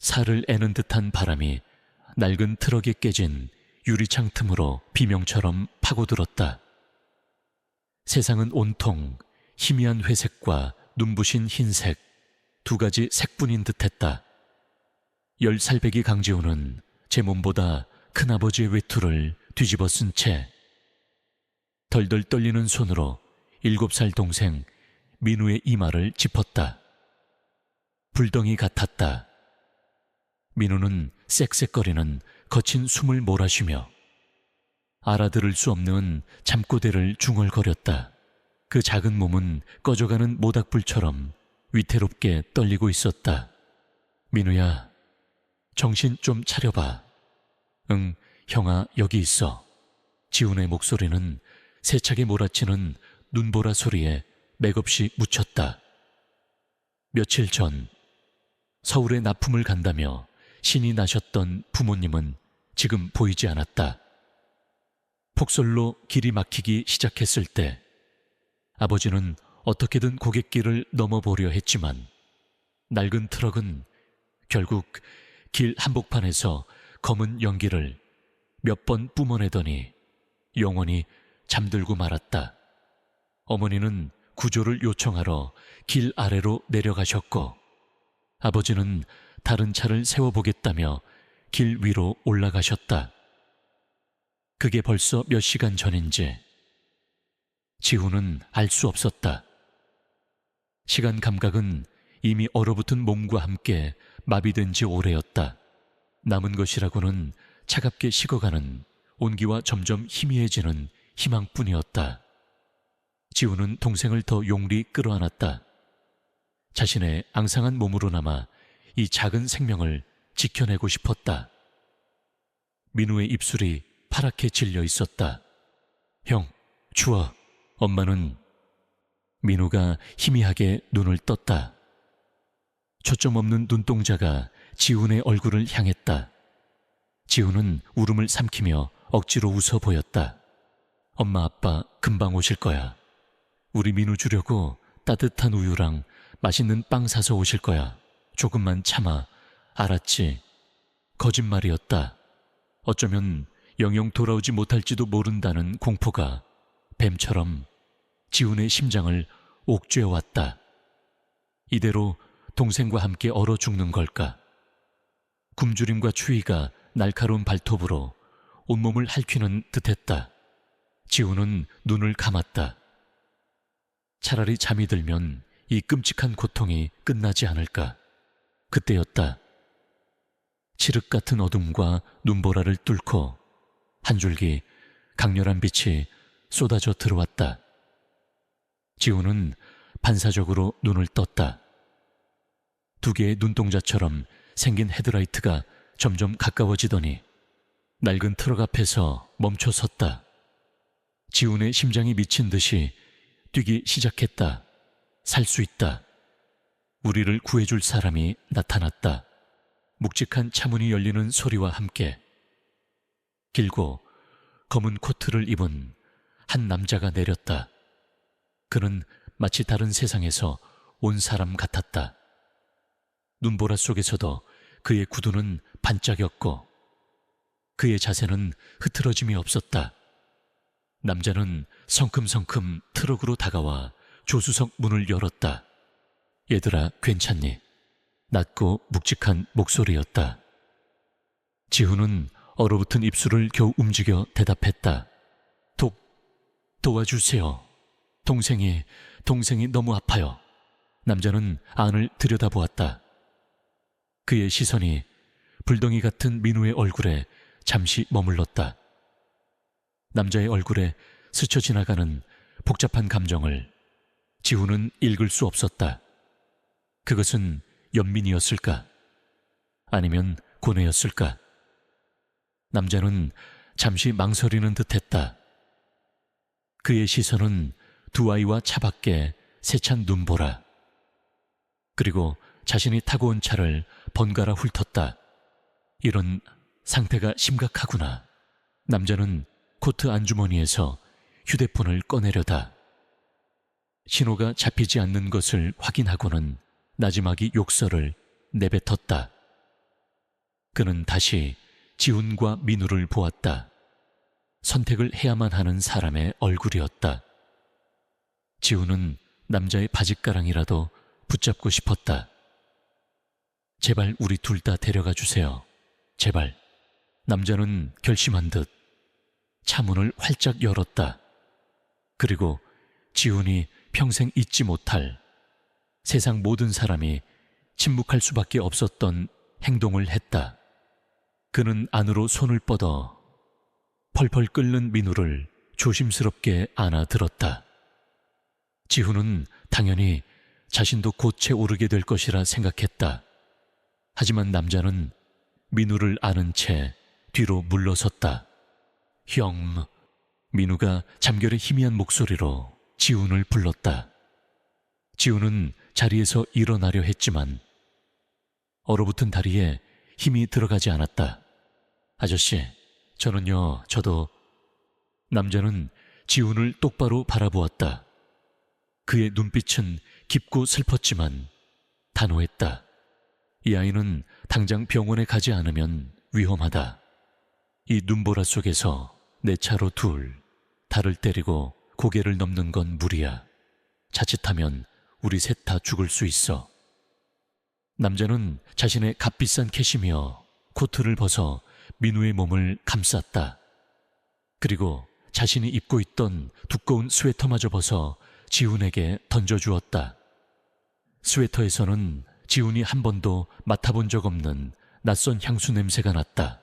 살을 애는 듯한 바람이 낡은 트럭에 깨진 유리창 틈으로 비명처럼 파고들었다. 세상은 온통 희미한 회색과 눈부신 흰색, 두 가지 색뿐인 듯했다. 10살배기 강지호는 제 몸보다 큰아버지의 외투를 뒤집어 쓴 채 덜덜 떨리는 손으로 7살 동생 민우의 이마를 짚었다. 불덩이 같았다. 민우는 쌕쌕거리는 거친 숨을 몰아쉬며 알아들을 수 없는 잠꼬대를 중얼거렸다. 그 작은 몸은 꺼져가는 모닥불처럼 위태롭게 떨리고 있었다. 민우야, 정신 좀 차려봐. 응, 형아, 여기 있어. 지훈의 목소리는 세차게 몰아치는 눈보라 소리에 맥없이 묻혔다. 며칠 전 서울에 납품을 간다며 신이 나셨던 부모님은 지금 보이지 않았다. 폭설로 길이 막히기 시작했을 때 아버지는 어떻게든 고갯길을 넘어보려 했지만 낡은 트럭은 결국 길 한복판에서 검은 연기를 몇 번 뿜어내더니 영원히 잠들고 말았다. 어머니는 구조를 요청하러 길 아래로 내려가셨고 아버지는 다른 차를 세워보겠다며 길 위로 올라가셨다. 그게 벌써 몇 시간 전인지 지훈은 알 수 없었다. 시간 감각은 이미 얼어붙은 몸과 함께 마비된 지 오래였다. 남은 것이라고는 차갑게 식어가는 온기와 점점 희미해지는 희망뿐이었다. 지훈은 동생을 더 용리 끌어안았다. 자신의 앙상한 몸으로나마 이 작은 생명을 지켜내고 싶었다. 민우의 입술이 파랗게 질려 있었다. 형, 추워. 엄마는... 민우가 희미하게 눈을 떴다. 초점 없는 눈동자가 지훈의 얼굴을 향했다. 지훈은 울음을 삼키며 억지로 웃어 보였다. 엄마, 아빠 금방 오실 거야. 우리 민우 주려고 따뜻한 우유랑 맛있는 빵 사서 오실 거야. 조금만 참아. 알았지? 거짓말이었다. 어쩌면 영영 돌아오지 못할지도 모른다는 공포가 뱀처럼 지훈의 심장을 옥죄어왔다. 이대로 동생과 함께 얼어 죽는 걸까? 굶주림과 추위가 날카로운 발톱으로 온몸을 핥히는 듯했다. 지훈은 눈을 감았다. 차라리 잠이 들면 이 끔찍한 고통이 끝나지 않을까? 그때였다. 칠흑 같은 어둠과 눈보라를 뚫고 한 줄기 강렬한 빛이 쏟아져 들어왔다. 지훈은 반사적으로 눈을 떴다. 두 개의 눈동자처럼 생긴 헤드라이트가 점점 가까워지더니 낡은 트럭 앞에서 멈춰 섰다. 지훈의 심장이 미친 듯이 뛰기 시작했다. 살 수 있다. 우리를 구해줄 사람이 나타났다. 묵직한 차문이 열리는 소리와 함께 길고 검은 코트를 입은 한 남자가 내렸다. 그는 마치 다른 세상에서 온 사람 같았다. 눈보라 속에서도 그의 구두는 반짝였고 그의 자세는 흐트러짐이 없었다. 남자는 성큼성큼 트럭으로 다가와 조수석 문을 열었다. 얘들아, 괜찮니? 낮고 묵직한 목소리였다. 지훈은 얼어붙은 입술을 겨우 움직여 대답했다. 도와주세요. 동생이 너무 아파요. 남자는 안을 들여다보았다. 그의 시선이 불덩이 같은 민우의 얼굴에 잠시 머물렀다. 남자의 얼굴에 스쳐 지나가는 복잡한 감정을 지훈은 읽을 수 없었다. 그것은 연민이었을까? 아니면 고뇌였을까? 남자는 잠시 망설이는 듯했다. 그의 시선은 두 아이와 차밖에 세찬 눈보라, 그리고 자신이 타고 온 차를 번갈아 훑었다. 이런 상태가 심각하구나. 남자는 코트 안주머니에서 휴대폰을 꺼내려다. 신호가 잡히지 않는 것을 확인하고는 나지막이 욕설을 내뱉었다. 그는 다시 지훈과 민우를 보았다. 선택을 해야만 하는 사람의 얼굴이었다. 지훈은 남자의 바짓가랑이라도 붙잡고 싶었다. 제발 우리 둘 다 데려가 주세요. 제발. 남자는 결심한 듯 차 문을 활짝 열었다. 그리고 지훈이 평생 잊지 못할, 세상 모든 사람이 침묵할 수밖에 없었던 행동을 했다. 그는 안으로 손을 뻗어 펄펄 끓는 민우를 조심스럽게 안아들었다. 지훈은 당연히 자신도 곧 채오르게 될 것이라 생각했다. 하지만 남자는 민우를 안은 채 뒤로 물러섰다. 형, 민우가 잠결에 희미한 목소리로 지훈을 불렀다. 지훈은 자리에서 일어나려 했지만 얼어붙은 다리에 힘이 들어가지 않았다. 아저씨, 저도... 남자는 지훈을 똑바로 바라보았다. 그의 눈빛은 깊고 슬펐지만 단호했다. 이 아이는 당장 병원에 가지 않으면 위험하다. 이 눈보라 속에서 내 차로 달을 때리고 고개를 넘는 건 무리야. 자칫하면 우리 셋 다 죽을 수 있어. 남자는 자신의 값비싼 캐시미어 코트를 벗어 민우의 몸을 감쌌다. 그리고 자신이 입고 있던 두꺼운 스웨터마저 벗어 지훈에게 던져주었다. 스웨터에서는 지훈이 한 번도 맡아본 적 없는 낯선 향수 냄새가 났다.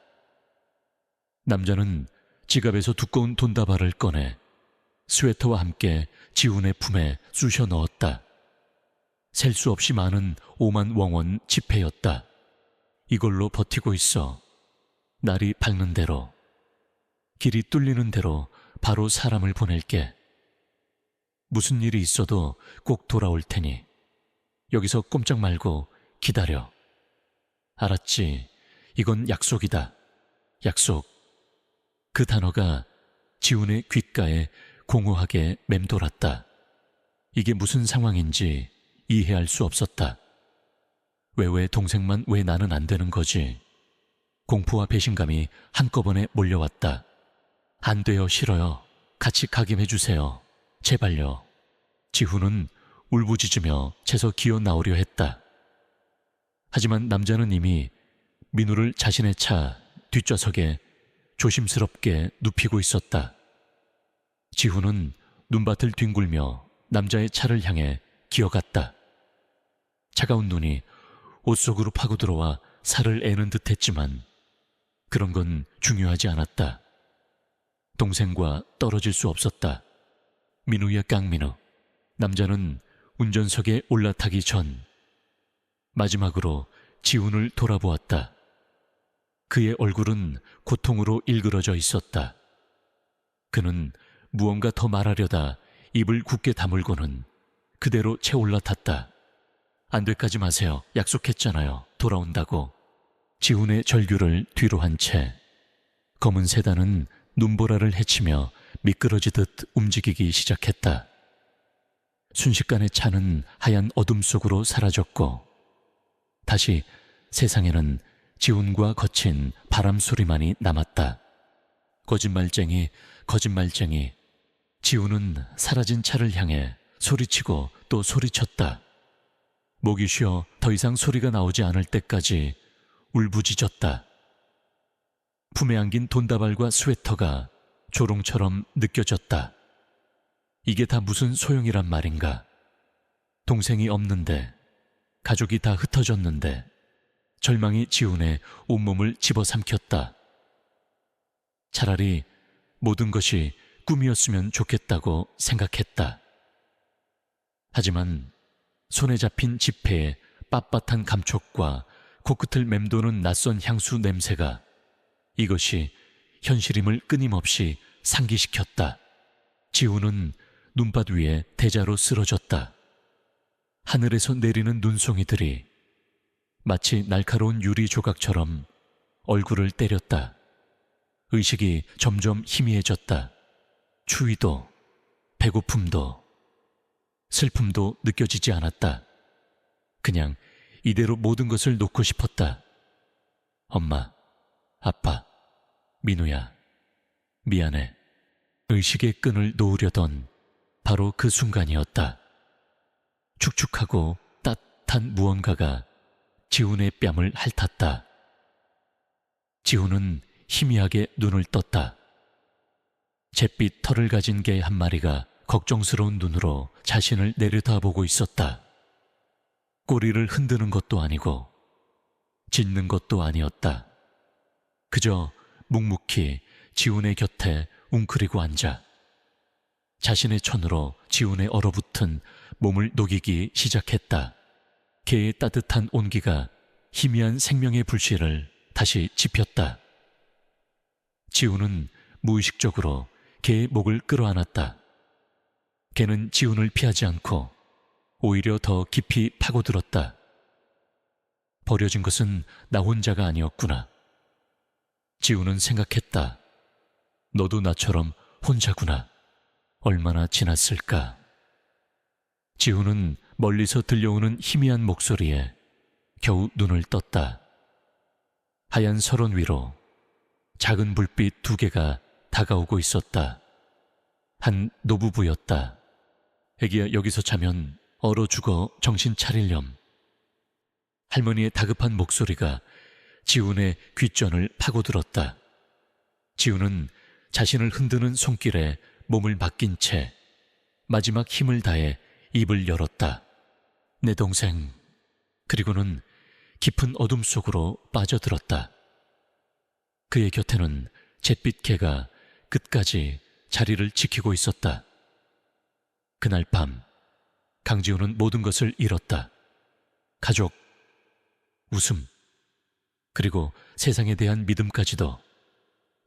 남자는 지갑에서 두꺼운 돈다발을 꺼내 스웨터와 함께 지훈의 품에 쑤셔 넣었다. 셀 수 없이 많은 5만 웡원 지폐였다. 이걸로 버티고 있어. 날이 밝는 대로, 길이 뚫리는 대로 바로 사람을 보낼게. 무슨 일이 있어도 꼭 돌아올 테니 여기서 꼼짝 말고 기다려. 알았지? 이건 약속이다. 약속. 그 단어가 지훈의 귓가에 공허하게 맴돌았다. 이게 무슨 상황인지 이해할 수 없었다. 왜 동생만 왜 나는 안 되는 거지? 공포와 배신감이 한꺼번에 몰려왔다. 안 돼요, 싫어요. 같이 가긴 해주세요. 제발요. 지훈은 울부짖으며 채서 기어 나오려 했다. 하지만 남자는 이미 민우를 자신의 차 뒷좌석에 조심스럽게 눕히고 있었다. 지훈은 눈밭을 뒹굴며 남자의 차를 향해 기어갔다. 차가운 눈이 옷 속으로 파고들어와 살을 애는 듯 했지만 그런 건 중요하지 않았다. 동생과 떨어질 수 없었다. 민우야, 깡민우. 남자는 운전석에 올라타기 전 마지막으로 지훈을 돌아보았다. 그의 얼굴은 고통으로 일그러져 있었다. 그는 무언가 더 말하려다 입을 굳게 다물고는 그대로 채 올라탔다. 안 돼까지 마세요. 약속했잖아요. 돌아온다고. 지훈의 절규를 뒤로 한 채 검은 세단은 눈보라를 헤치며 미끄러지듯 움직이기 시작했다. 순식간에 차는 하얀 어둠 속으로 사라졌고 다시 세상에는 지훈과 거친 바람 소리만이 남았다. 거짓말쟁이, 거짓말쟁이. 지훈은 사라진 차를 향해 소리치고 또 소리쳤다. 목이 쉬어 더 이상 소리가 나오지 않을 때까지 울부짖었다. 품에 안긴 돈다발과 스웨터가 조롱처럼 느껴졌다. 이게 다 무슨 소용이란 말인가? 동생이 없는데, 가족이 다 흩어졌는데 절망이 지훈의 온몸을 집어삼켰다. 차라리 모든 것이 꿈이었으면 좋겠다고 생각했다. 하지만 손에 잡힌 지폐의 빳빳한 감촉과 코끝을 맴도는 낯선 향수 냄새가 이것이 현실임을 끊임없이 상기시켰다. 지훈은 눈밭 위에 대자로 쓰러졌다. 하늘에서 내리는 눈송이들이 마치 날카로운 유리 조각처럼 얼굴을 때렸다. 의식이 점점 희미해졌다. 추위도, 배고픔도, 슬픔도 느껴지지 않았다. 그냥 이대로 모든 것을 놓고 싶었다. 엄마, 아빠, 민우야, 미안해. 의식의 끈을 놓으려던 바로 그 순간이었다. 축축하고 따뜻한 무언가가 지훈의 뺨을 핥았다. 지훈은 희미하게 눈을 떴다. 잿빛 털을 가진 개 한 마리가 걱정스러운 눈으로 자신을 내려다보고 있었다. 꼬리를 흔드는 것도 아니고 짖는 것도 아니었다. 그저 묵묵히 지훈의 곁에 웅크리고 앉아 자신의 천으로 지훈의 얼어붙은 몸을 녹이기 시작했다. 개의 따뜻한 온기가 희미한 생명의 불씨를 다시 지폈다. 지훈은 무의식적으로 개의 목을 끌어안았다. 개는 지훈을 피하지 않고 오히려 더 깊이 파고들었다. 버려진 것은 나 혼자가 아니었구나. 지훈은 생각했다. 너도 나처럼 혼자구나. 얼마나 지났을까. 지훈은 멀리서 들려오는 희미한 목소리에 겨우 눈을 떴다. 하얀 설원 위로 작은 불빛 2개가 다가오고 있었다. 한 노부부였다. 애기야, 여기서 자면 얼어 죽어. 정신 차리렴. 할머니의 다급한 목소리가 지훈의 귓전을 파고들었다. 지훈은 자신을 흔드는 손길에 몸을 맡긴 채 마지막 힘을 다해 입을 열었다. 내 동생. 그리고는 깊은 어둠 속으로 빠져들었다. 그의 곁에는 잿빛 개가 끝까지 자리를 지키고 있었다. 그날 밤 강지훈은 모든 것을 잃었다. 가족, 웃음, 그리고 세상에 대한 믿음까지도.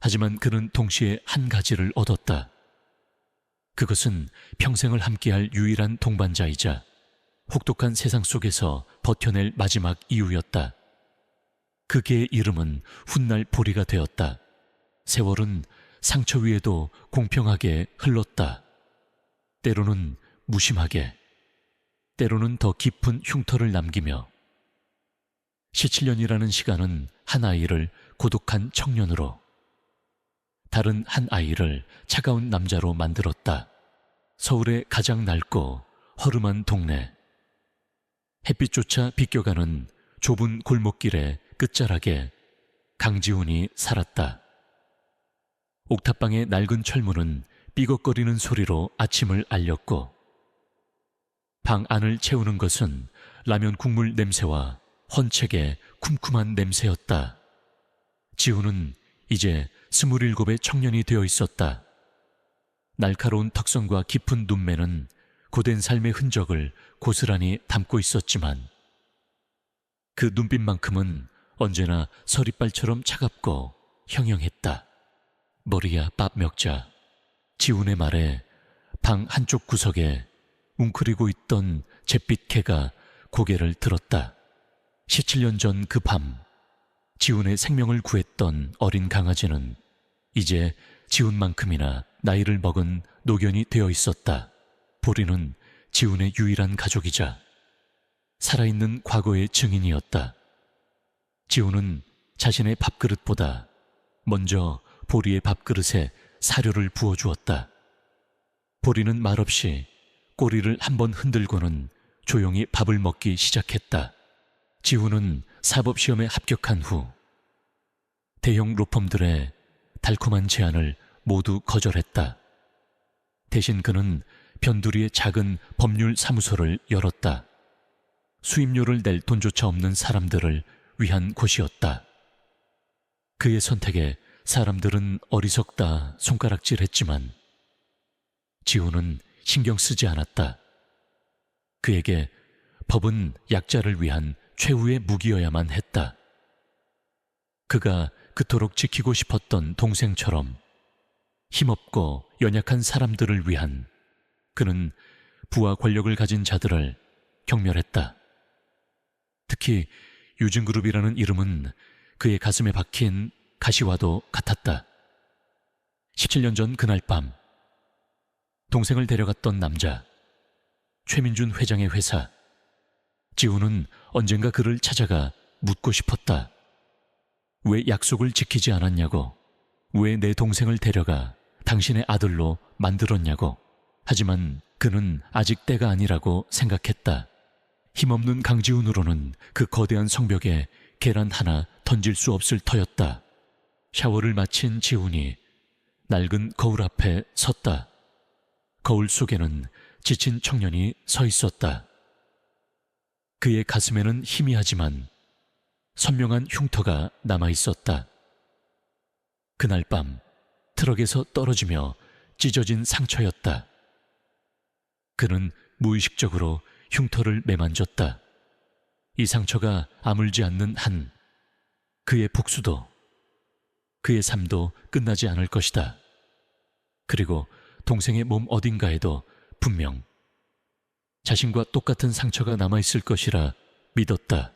하지만 그는 동시에 한 가지를 얻었다. 그것은 평생을 함께할 유일한 동반자이자 혹독한 세상 속에서 버텨낼 마지막 이유였다. 그 개의 이름은 훗날 보리가 되었다. 세월은 상처 위에도 공평하게 흘렀다. 때로는 무심하게, 때로는 더 깊은 흉터를 남기며 17년이라는 시간은 한 아이를 고독한 청년으로, 다른 한 아이를 차가운 남자로 만들었다. 서울의 가장 낡고 허름한 동네. 햇빛조차 비껴가는 좁은 골목길의 끝자락에 강지훈이 살았다. 옥탑방의 낡은 철문은 삐걱거리는 소리로 아침을 알렸고, 방 안을 채우는 것은 라면 국물 냄새와 헌책의 쿰쿰한 냄새였다. 지훈은 이제 27의 청년이 되어 있었다. 날카로운 턱선과 깊은 눈매는 고된 삶의 흔적을 고스란히 담고 있었지만 그 눈빛만큼은 언제나 서리빨처럼 차갑고 형형했다. 머리야, 밥 먹자. 지훈의 말에 방 한쪽 구석에 웅크리고 있던 잿빛 개가 고개를 들었다. 17년 전 그 밤 지훈의 생명을 구했던 어린 강아지는 이제 지훈만큼이나 나이를 먹은 노견이 되어 있었다. 보리는 지훈의 유일한 가족이자 살아있는 과거의 증인이었다. 지훈은 자신의 밥그릇보다 먼저 보리의 밥그릇에 사료를 부어주었다. 보리는 말없이 꼬리를 한번 흔들고는 조용히 밥을 먹기 시작했다. 지훈은 사법시험에 합격한 후 대형 로펌들의 달콤한 제안을 모두 거절했다. 대신 그는 변두리의 작은 법률 사무소를 열었다. 수임료를 낼 돈조차 없는 사람들을 위한 곳이었다. 그의 선택에 사람들은 어리석다 손가락질했지만 지훈은 신경 쓰지 않았다. 그에게 법은 약자를 위한 최후의 무기여야만 했다. 그가 그토록 지키고 싶었던 동생처럼 힘없고 연약한 사람들을 위한, 그는 부와 권력을 가진 자들을 경멸했다. 특히 유진그룹이라는 이름은 그의 가슴에 박힌 가시와도 같았다. 17년 전 그날 밤 동생을 데려갔던 남자, 최민준 회장의 회사. 지훈은 언젠가 그를 찾아가 묻고 싶었다. 왜 약속을 지키지 않았냐고, 왜 내 동생을 데려가 당신의 아들로 만들었냐고. 하지만 그는 아직 때가 아니라고 생각했다. 힘없는 강지훈으로는 그 거대한 성벽에 계란 하나 던질 수 없을 터였다. 샤워를 마친 지훈이 낡은 거울 앞에 섰다. 거울 속에는 지친 청년이 서 있었다. 그의 가슴에는 희미하지만 선명한 흉터가 남아 있었다. 그날 밤 트럭에서 떨어지며 찢어진 상처였다. 그는 무의식적으로 흉터를 매만졌다. 이 상처가 아물지 않는 한 그의 복수도, 그의 삶도 끝나지 않을 것이다. 그리고 동생의 몸 어딘가에도 분명 자신과 똑같은 상처가 남아있을 것이라 믿었다.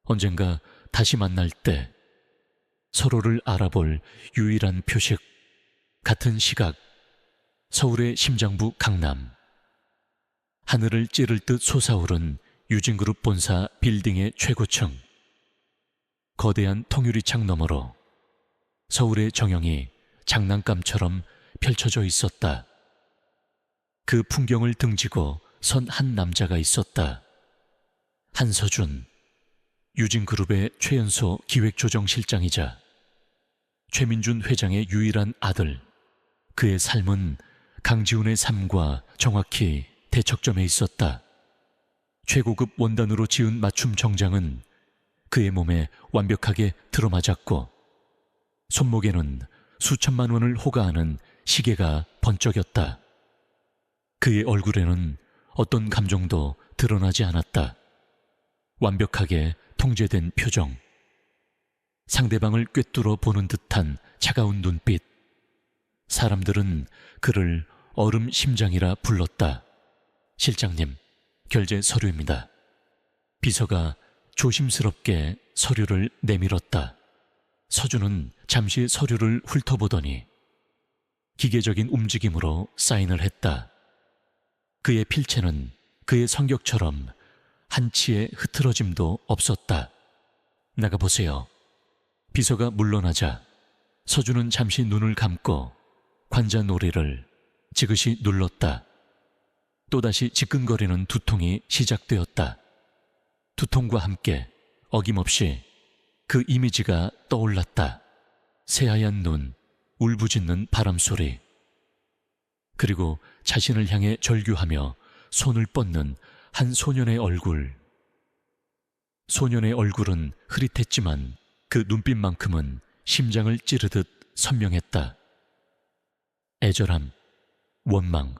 언젠가 다시 만날 때 서로를 알아볼 유일한 표식, 같은 시각, 서울의 심장부 강남. 하늘을 찌를 듯 솟아오른 유진그룹 본사 빌딩의 최고층. 거대한 통유리창 너머로 서울의 정형이 장난감처럼 펼쳐져 있었다. 그 풍경을 등지고 선 한 남자가 있었다. 한서준, 유진그룹의 최연소 기획조정실장이자 최민준 회장의 유일한 아들. 그의 삶은 강지훈의 삶과 정확히 대척점에 있었다. 최고급 원단으로 지은 맞춤 정장은 그의 몸에 완벽하게 들어맞았고, 손목에는 수천만 원을 호가하는 시계가 번쩍였다. 그의 얼굴에는 어떤 감정도 드러나지 않았다. 완벽하게 통제된 표정, 상대방을 꿰뚫어 보는 듯한 차가운 눈빛. 사람들은 그를 얼음 심장이라 불렀다. 실장님, 결제 서류입니다. 비서가 조심스럽게 서류를 내밀었다. 서준은 잠시 서류를 훑어보더니 기계적인 움직임으로 사인을 했다. 그의 필체는 그의 성격처럼 한치의 흐트러짐도 없었다. 나가보세요. 비서가 물러나자 서준은 잠시 눈을 감고 관자놀이를 지그시 눌렀다. 또다시 지끈거리는 두통이 시작되었다. 두통과 함께 어김없이 그 이미지가 떠올랐다. 새하얀 눈, 울부짖는 바람소리, 그리고 자신을 향해 절규하며 손을 뻗는 한 소년의 얼굴. 소년의 얼굴은 흐릿했지만 그 눈빛만큼은 심장을 찌르듯 선명했다. 애절함, 원망,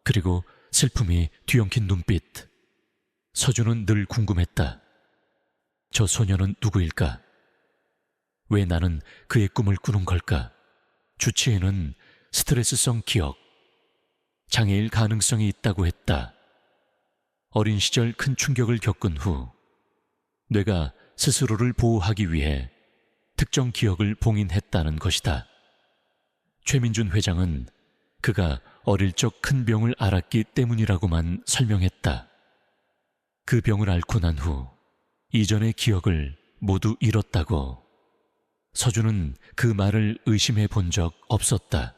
그리고 슬픔이 뒤엉킨 눈빛. 서준은 늘 궁금했다. 저 소년은 누구일까? 왜 나는 그의 꿈을 꾸는 걸까? 주치의는 스트레스성 기억, 장애일 가능성이 있다고 했다. 어린 시절 큰 충격을 겪은 후 뇌가 스스로를 보호하기 위해 특정 기억을 봉인했다는 것이다. 최민준 회장은 그가 어릴 적 큰 병을 앓았기 때문이라고만 설명했다. 그 병을 앓고 난 후 이전의 기억을 모두 잃었다고. 서준은 그 말을 의심해 본 적 없었다.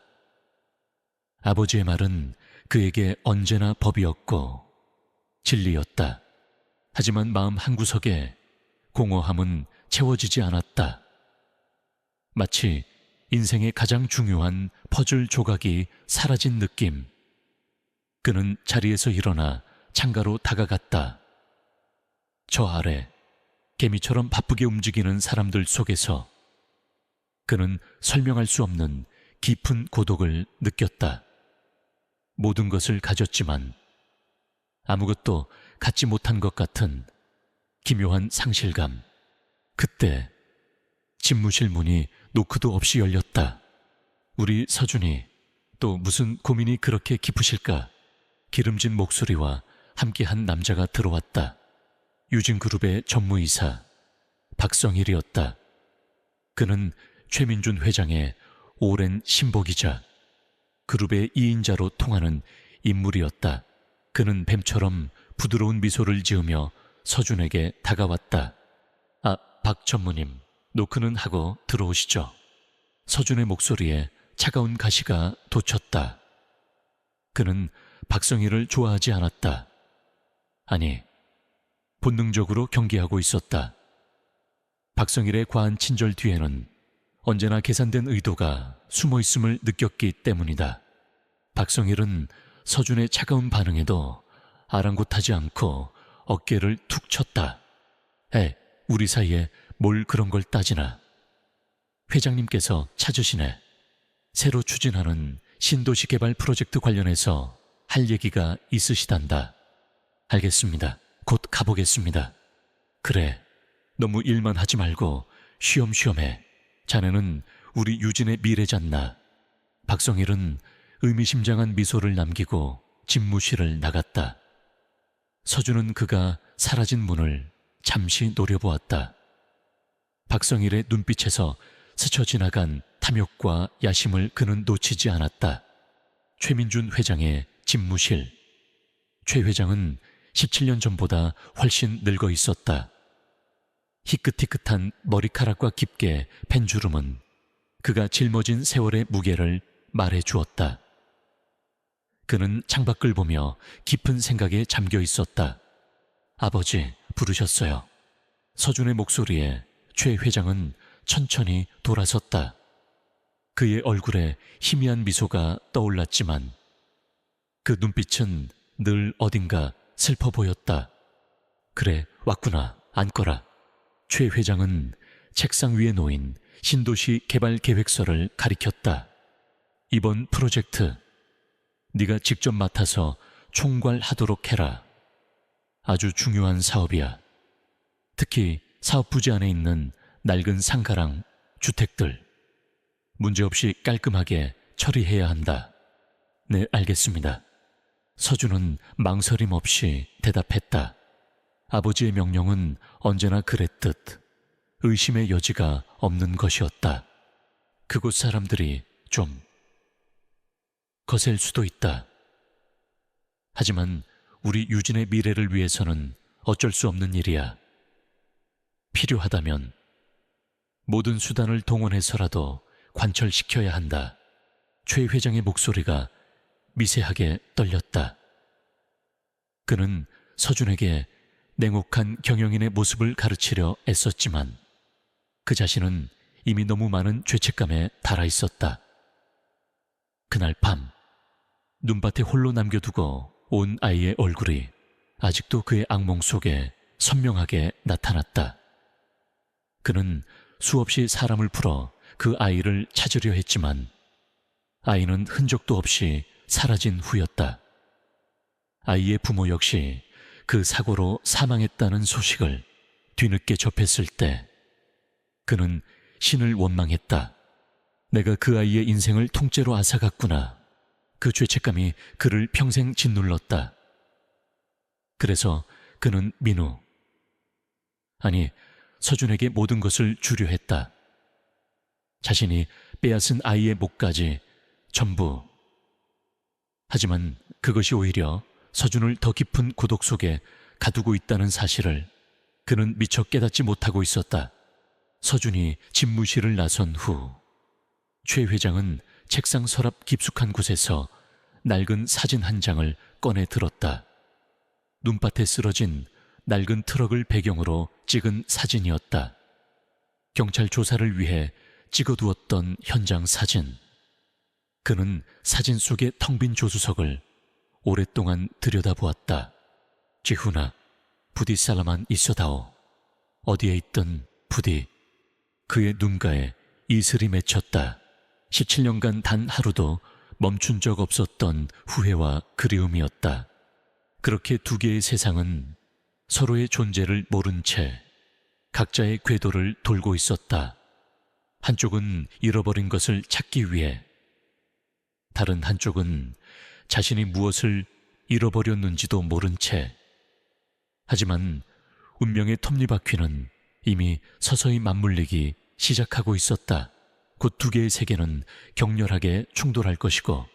아버지의 말은 그에게 언제나 법이었고 진리였다. 하지만 마음 한구석에 공허함은 채워지지 않았다. 마치 인생의 가장 중요한 퍼즐 조각이 사라진 느낌. 그는 자리에서 일어나 창가로 다가갔다. 저 아래 개미처럼 바쁘게 움직이는 사람들 속에서 그는 설명할 수 없는 깊은 고독을 느꼈다. 모든 것을 가졌지만 아무것도 갖지 못한 것 같은 기묘한 상실감. 그때 집무실 문이 노크도 없이 열렸다. 우리 서준이 또 무슨 고민이 그렇게 깊으실까? 기름진 목소리와 함께한 남자가 들어왔다. 유진그룹의 전무이사 박성일이었다. 그는 최민준 회장의 오랜 신복이자 그룹의 2인자로 통하는 인물이었다. 그는 뱀처럼 부드러운 미소를 지으며 서준에게 다가왔다. 아, 박 전무님, 노크는 하고 들어오시죠. 서준의 목소리에 차가운 가시가 돋쳤다. 그는 박성희를 좋아하지 않았다. 아니, 본능적으로 경계하고 있었다. 박성일의 과한 친절 뒤에는 언제나 계산된 의도가 숨어있음을 느꼈기 때문이다. 박성일은 서준의 차가운 반응에도 아랑곳하지 않고 어깨를 툭 쳤다. 우리 사이에 뭘 그런 걸 따지나. 회장님께서 찾으시네. 새로 추진하는 신도시 개발 프로젝트 관련해서 할 얘기가 있으시단다. 알겠습니다. 곧 가보겠습니다. 그래, 너무 일만 하지 말고 쉬엄쉬엄 해. 자네는 우리 유진의 미래잖나. 박성일은 의미심장한 미소를 남기고 집무실을 나갔다. 서준은 그가 사라진 문을 잠시 노려보았다. 박성일의 눈빛에서 스쳐 지나간 탐욕과 야심을 그는 놓치지 않았다. 최민준 회장의 집무실. 최 회장은 17년 전보다 훨씬 늙어 있었다. 희끗희끗한 머리카락과 깊게 팬 주름은 그가 짊어진 세월의 무게를 말해 주었다. 그는 창밖을 보며 깊은 생각에 잠겨 있었다. 아버지, 부르셨어요. 서준의 목소리에 최 회장은 천천히 돌아섰다. 그의 얼굴에 희미한 미소가 떠올랐지만 그 눈빛은 늘 어딘가 슬퍼 보였다. 그래, 왔구나. 앉거라. 최 회장은 책상 위에 놓인 신도시 개발 계획서를 가리켰다. 이번 프로젝트 네가 직접 맡아서 총괄하도록 해라. 아주 중요한 사업이야. 특히 사업 부지 안에 있는 낡은 상가랑 주택들 문제없이 깔끔하게 처리해야 한다. 네, 알겠습니다. 서준은 망설임 없이 대답했다. 아버지의 명령은 언제나 그랬듯 의심의 여지가 없는 것이었다. 그곳 사람들이 좀 거셀 수도 있다. 하지만 우리 유진의 미래를 위해서는 어쩔 수 없는 일이야. 필요하다면 모든 수단을 동원해서라도 관철시켜야 한다. 최 회장의 목소리가 미세하게 떨렸다. 그는 서준에게 냉혹한 경영인의 모습을 가르치려 애썼지만 그 자신은 이미 너무 많은 죄책감에 달아 있었다. 그날 밤 눈밭에 홀로 남겨두고 온 아이의 얼굴이 아직도 그의 악몽 속에 선명하게 나타났다. 그는 수없이 사람을 풀어 그 아이를 찾으려 했지만 아이는 흔적도 없이 사라진 후였다. 아이의 부모 역시 그 사고로 사망했다는 소식을 뒤늦게 접했을 때 그는 신을 원망했다. 내가 그 아이의 인생을 통째로 앗아갔구나. 그 죄책감이 그를 평생 짓눌렀다. 그래서 그는 민우, 아니 서준에게 모든 것을 주려 했다. 자신이 빼앗은 아이의 목까지 전부. 하지만 그것이 오히려 서준을 더 깊은 고독 속에 가두고 있다는 사실을 그는 미처 깨닫지 못하고 있었다. 서준이 집무실을 나선 후 최 회장은 책상 서랍 깊숙한 곳에서 낡은 사진 한 장을 꺼내 들었다. 눈밭에 쓰러진 낡은 트럭을 배경으로 찍은 사진이었다. 경찰 조사를 위해 찍어두었던 현장 사진. 그는 사진 속의 텅 빈 조수석을 오랫동안 들여다보았다. 지훈아, 부디 살아만 있어다오. 어디에 있든 부디. 그의 눈가에 이슬이 맺혔다. 17년간 단 하루도 멈춘 적 없었던 후회와 그리움이었다. 그렇게 두 개의 세상은 서로의 존재를 모른 채 각자의 궤도를 돌고 있었다. 한쪽은 잃어버린 것을 찾기 위해, 다른 한쪽은 자신이 무엇을 잃어버렸는지도 모른 채. 하지만 운명의 톱니바퀴는 이미 서서히 맞물리기 시작하고 있었다. 곧 두 개의 세계는 격렬하게 충돌할 것이고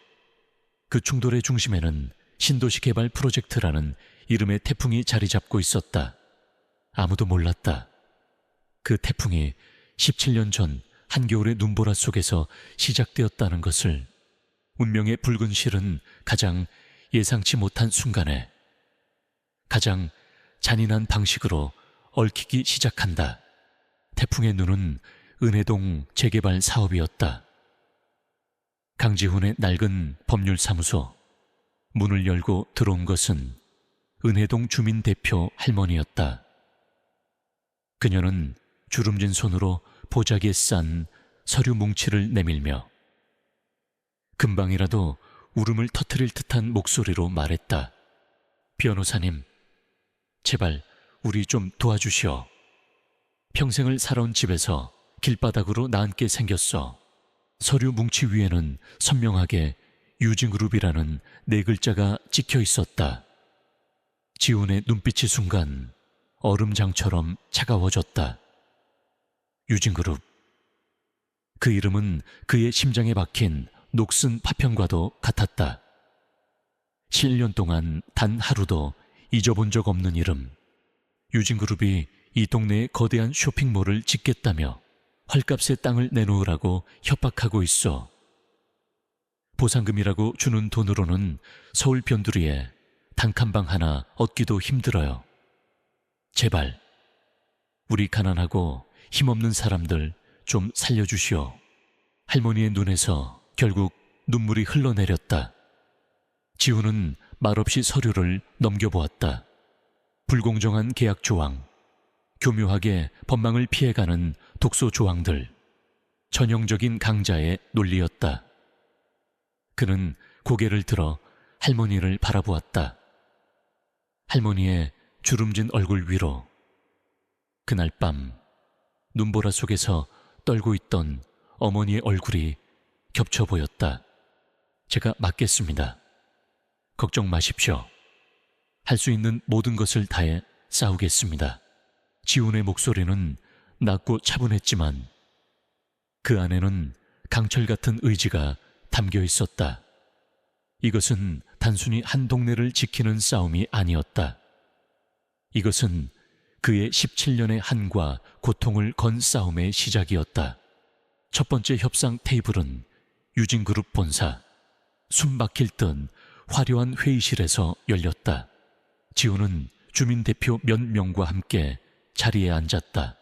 그 충돌의 중심에는 신도시 개발 프로젝트라는 이름의 태풍이 자리 잡고 있었다. 아무도 몰랐다. 그 태풍이 17년 전 한겨울의 눈보라 속에서 시작되었다는 것을, 운명의 붉은 실은 가장 예상치 못한 순간에 가장 잔인한 방식으로 얽히기 시작한다. 태풍의 눈은 은혜동 재개발 사업이었다. 강지훈의 낡은 법률사무소. 문을 열고 들어온 것은 은혜동 주민 대표 할머니였다. 그녀는 주름진 손으로 보자기에 싼 서류 뭉치를 내밀며 금방이라도 울음을 터뜨릴 듯한 목소리로 말했다. 변호사님, 제발 우리 좀 도와주시오. 평생을 살아온 집에서 길바닥으로 나앉게 생겼어. 서류 뭉치 위에는 선명하게 유진그룹이라는 4글자가 찍혀 있었다. 지훈의 눈빛이 순간 얼음장처럼 차가워졌다. 유진그룹. 그 이름은 그의 심장에 박힌 녹슨 파편과도 같았다. 7년 동안 단 하루도 잊어본 적 없는 이름. 유진그룹이 이 동네에 거대한 쇼핑몰을 짓겠다며 헐값에 땅을 내놓으라고 협박하고 있어. 보상금이라고 주는 돈으로는 서울 변두리에 단칸방 하나 얻기도 힘들어요. 제발 우리 가난하고 힘없는 사람들 좀 살려주시오. 할머니의 눈에서 결국 눈물이 흘러내렸다. 지훈은 말없이 서류를 넘겨보았다. 불공정한 계약 조항, 교묘하게 법망을 피해가는 독소 조항들, 전형적인 강자의 논리였다. 그는 고개를 들어 할머니를 바라보았다. 할머니의 주름진 얼굴 위로 그날 밤 눈보라 속에서 떨고 있던 어머니의 얼굴이 겹쳐 보였다. 제가 맡겠습니다. 걱정 마십시오. 할 수 있는 모든 것을 다해 싸우겠습니다. 지훈의 목소리는 낮고 차분했지만 그 안에는 강철 같은 의지가 담겨 있었다. 이것은 단순히 한 동네를 지키는 싸움이 아니었다. 이것은 그의 17년의 한과 고통을 건 싸움의 시작이었다. 첫 번째 협상 테이블은 유진그룹 본사, 숨막힐 듯 화려한 회의실에서 열렸다. 지훈은 주민 대표 몇 명과 함께 자리에 앉았다.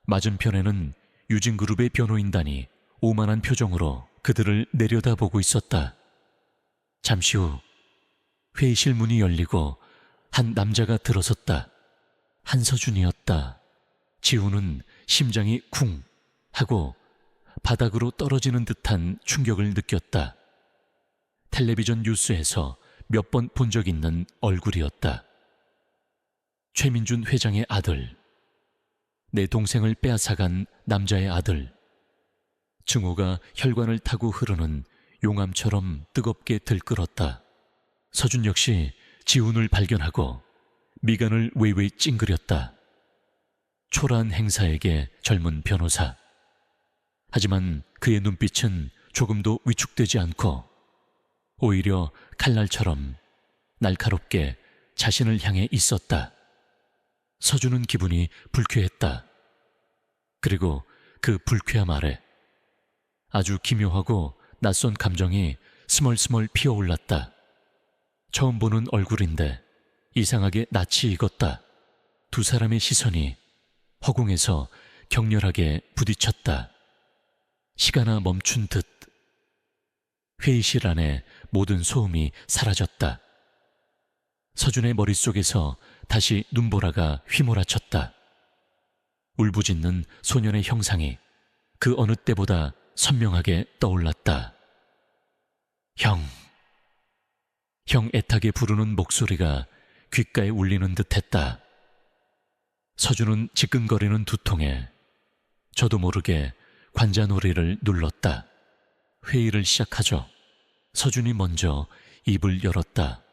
맞은편에는 유진그룹의 변호인단이 오만한 표정으로 그들을 내려다보고 있었다. 잠시 후 회의실 문이 열리고 한 남자가 들어섰다. 한서준이었다. 지훈은 심장이 쿵 하고 바닥으로 떨어지는 듯한 충격을 느꼈다. 텔레비전 뉴스에서 몇 번 본 적 있는 얼굴이었다. 최민준 회장의 아들, 내 동생을 빼앗아간 남자의 아들. 증오가 혈관을 타고 흐르는 용암처럼 뜨겁게 들끓었다. 서준 역시 지훈을 발견하고 미간을微微 찡그렸다. 초라한 행사에게 젊은 변호사. 하지만 그의 눈빛은 조금도 위축되지 않고 오히려 칼날처럼 날카롭게 자신을 향해 있었다. 서준은 기분이 불쾌했다. 그리고 그 불쾌함 아래 아주 기묘하고 낯선 감정이 스멀스멀 피어올랐다. 처음 보는 얼굴인데 이상하게 낯이 익었다. 두 사람의 시선이 허공에서 격렬하게 부딪혔다. 시간아 멈춘 듯 회의실 안에 모든 소음이 사라졌다. 서준의 머릿속에서 다시 눈보라가 휘몰아쳤다. 울부짖는 소년의 형상이 그 어느 때보다 선명하게 떠올랐다. 형 애타게 부르는 목소리가 귓가에 울리는 듯했다. 서준은 지끈거리는 두통에 저도 모르게 관자놀이를 눌렀다. 회의를 시작하죠. 서준이 먼저 입을 열었다.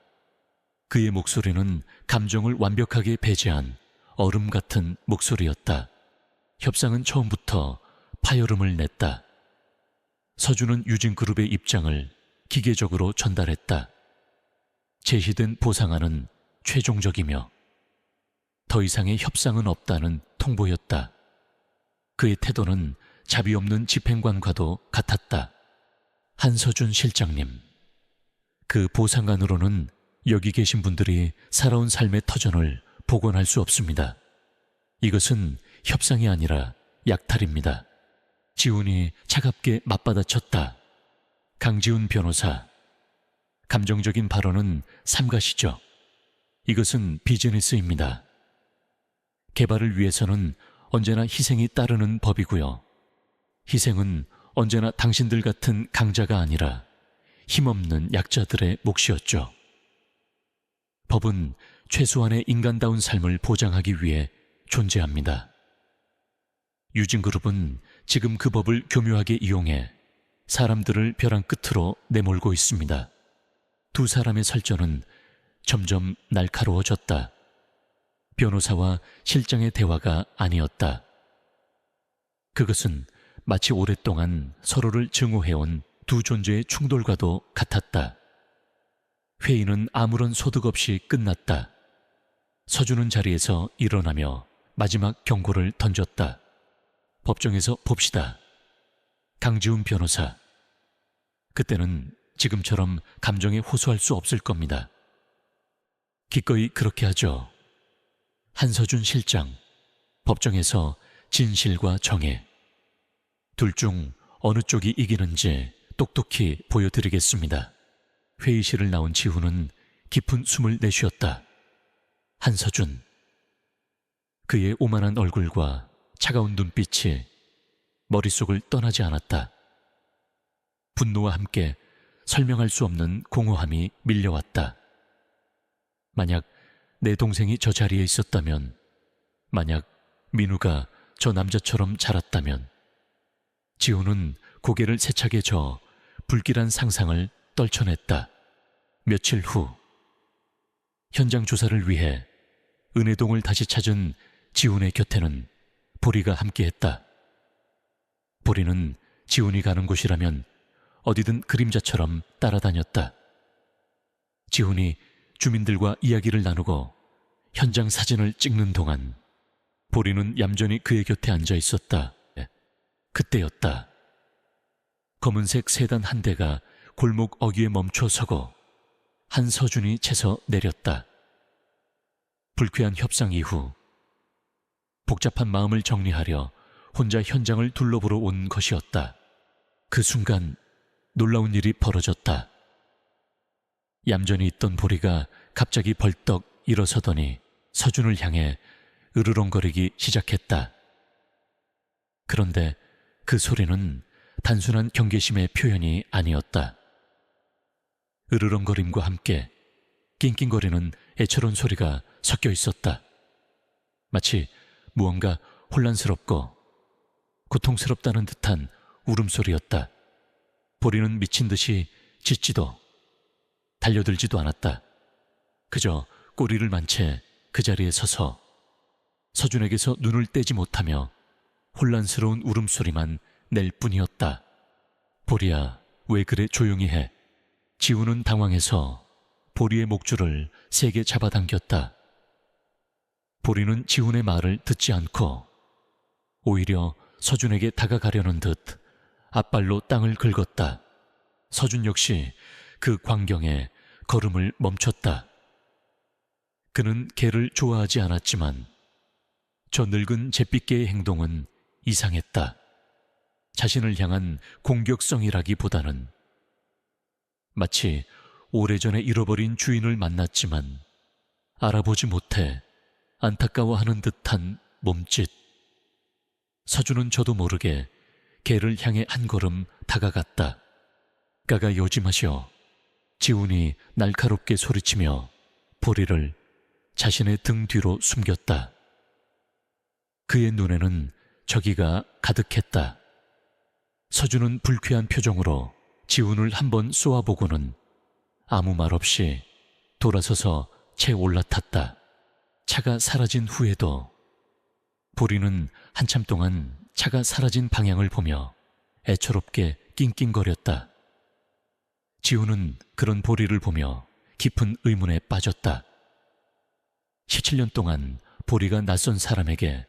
그의 목소리는 감정을 완벽하게 배제한 얼음 같은 목소리였다. 협상은 처음부터 파열음을 냈다. 서준은 유진그룹의 입장을 기계적으로 전달했다. 제시된 보상안은 최종적이며 더 이상의 협상은 없다는 통보였다. 그의 태도는 자비 없는 집행관과도 같았다. 한서준 실장님. 그 보상관으로는 여기 계신 분들이 살아온 삶의 터전을 복원할 수 없습니다. 이것은 협상이 아니라 약탈입니다. 지훈이 차갑게 맞받아쳤다. 강지훈 변호사. 감정적인 발언은 삼가시죠. 이것은 비즈니스입니다. 개발을 위해서는 언제나 희생이 따르는 법이고요. 희생은 언제나 당신들 같은 강자가 아니라 힘없는 약자들의 몫이었죠. 법은 최소한의 인간다운 삶을 보장하기 위해 존재합니다. 유진그룹은 지금 그 법을 교묘하게 이용해 사람들을 벼랑 끝으로 내몰고 있습니다. 두 사람의 설전은 점점 날카로워졌다. 변호사와 실장의 대화가 아니었다. 그것은 마치 오랫동안 서로를 증오해온 두 존재의 충돌과도 같았다. 회의는 아무런 소득 없이 끝났다. 서준은 자리에서 일어나며 마지막 경고를 던졌다. 법정에서 봅시다. 강지훈 변호사. 그때는 지금처럼 감정에 호소할 수 없을 겁니다. 기꺼이 그렇게 하죠. 한서준 실장. 법정에서 진실과 정의. 둘 중 어느 쪽이 이기는지 똑똑히 보여드리겠습니다. 회의실을 나온 지훈은 깊은 숨을 내쉬었다. 한서준. 그의 오만한 얼굴과 차가운 눈빛이 머릿속을 떠나지 않았다. 분노와 함께 설명할 수 없는 공허함이 밀려왔다. 만약 내 동생이 저 자리에 있었다면, 만약 민우가 저 남자처럼 자랐다면, 지훈은 고개를 세차게 저어 불길한 상상을 떨쳐냈다. 며칠 후 현장 조사를 위해 은혜동을 다시 찾은 지훈의 곁에는 보리가 함께했다. 보리는 지훈이 가는 곳이라면 어디든 그림자처럼 따라다녔다. 지훈이 주민들과 이야기를 나누고 현장 사진을 찍는 동안 보리는 얌전히 그의 곁에 앉아 있었다. 그때였다. 검은색 세단 한 대가 골목 어귀에 멈춰 서고 한서준이 채서 내렸다. 불쾌한 협상 이후 복잡한 마음을 정리하려 혼자 현장을 둘러보러 온 것이었다. 그 순간 놀라운 일이 벌어졌다. 얌전히 있던 보리가 갑자기 벌떡 일어서더니 서준을 향해 으르렁거리기 시작했다. 그런데 그 소리는 단순한 경계심의 표현이 아니었다. 으르렁거림과 함께 낑낑거리는 애처로운 소리가 섞여 있었다. 마치 무언가 혼란스럽고 고통스럽다는 듯한 울음소리였다. 보리는 미친 듯이 짖지도 달려들지도 않았다. 그저 꼬리를 만 채 그 자리에 서서 서준에게서 눈을 떼지 못하며 혼란스러운 울음소리만 낼 뿐이었다. 보리야, 왜 그래 조용히 해. 지훈은 당황해서 보리의 목줄을 세게 잡아당겼다. 보리는 지훈의 말을 듣지 않고 오히려 서준에게 다가가려는 듯 앞발로 땅을 긁었다. 서준 역시 그 광경에 걸음을 멈췄다. 그는 개를 좋아하지 않았지만 저 늙은 잿빛개의 행동은 이상했다. 자신을 향한 공격성이라기보다는 마치 오래전에 잃어버린 주인을 만났지만 알아보지 못해 안타까워하는 듯한 몸짓. 서준은 저도 모르게 개를 향해 한 걸음 다가갔다. 가가 요지마시어. 지훈이 날카롭게 소리치며 보리를 자신의 등 뒤로 숨겼다. 그의 눈에는 저기가 가득했다. 서준은 불쾌한 표정으로 지훈을 한번 쏘아보고는 아무 말 없이 돌아서서 채 올라탔다. 차가 사라진 후에도 보리는 한참 동안 차가 사라진 방향을 보며 애처롭게 낑낑거렸다. 지훈은 그런 보리를 보며 깊은 의문에 빠졌다. 17년 동안 보리가 낯선 사람에게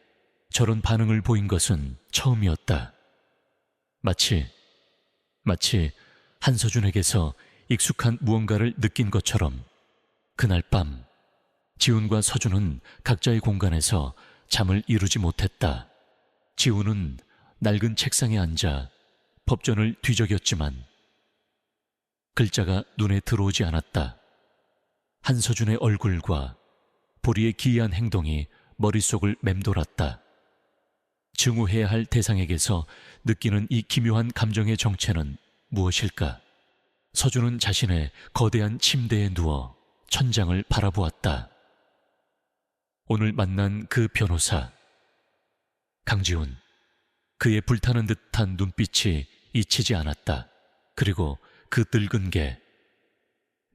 저런 반응을 보인 것은 처음이었다. 마치 한서준에게서 익숙한 무언가를 느낀 것처럼 그날 밤 지훈과 서준은 각자의 공간에서 잠을 이루지 못했다. 지훈은 낡은 책상에 앉아 법전을 뒤적였지만 글자가 눈에 들어오지 않았다. 한서준의 얼굴과 보리의 기이한 행동이 머릿속을 맴돌았다. 증오해야 할 대상에게서 느끼는 이 기묘한 감정의 정체는 무엇일까? 서준은 자신의 거대한 침대에 누워 천장을 바라보았다. 오늘 만난 그 변호사 강지훈, 그의 불타는 듯한 눈빛이 잊히지 않았다. 그리고 그 늙은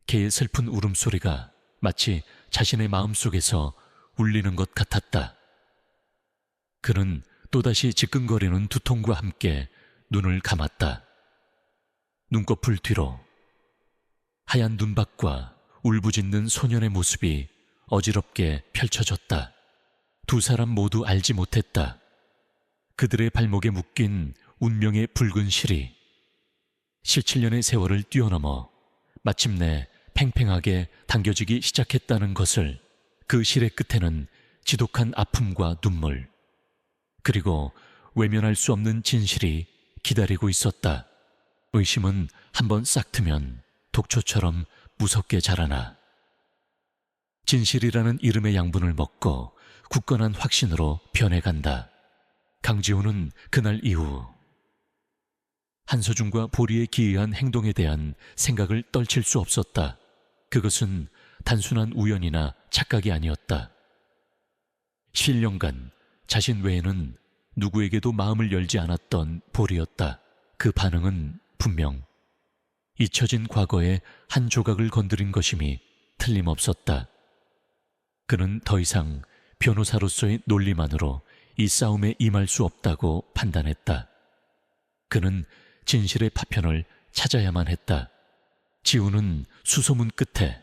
개의 슬픈 울음소리가 마치 자신의 마음속에서 울리는 것 같았다. 그는 또다시 지끈거리는 두통과 함께 눈을 감았다. 눈꺼풀 뒤로 하얀 눈밭과 울부짖는 소년의 모습이 어지럽게 펼쳐졌다. 두 사람 모두 알지 못했다. 그들의 발목에 묶인 운명의 붉은 실이 17년의 세월을 뛰어넘어 마침내 팽팽하게 당겨지기 시작했다는 것을, 그 실의 끝에는 지독한 아픔과 눈물, 그리고 외면할 수 없는 진실이 기다리고 있었다. 의심은 한번 싹 트면 독초처럼 무섭게 자라나 진실이라는 이름의 양분을 먹고 굳건한 확신으로 변해간다. 강지훈은 그날 이후 한서준과 보리의 기이한 행동에 대한 생각을 떨칠 수 없었다. 그것은 단순한 우연이나 착각이 아니었다. 7년간 자신 외에는 누구에게도 마음을 열지 않았던 보리였다. 그 반응은 분명 잊혀진 과거의 한 조각을 건드린 것임이 틀림없었다. 그는 더 이상 변호사로서의 논리만으로 이 싸움에 임할 수 없다고 판단했다. 그는 진실의 파편을 찾아야만 했다. 지훈은 수소문 끝에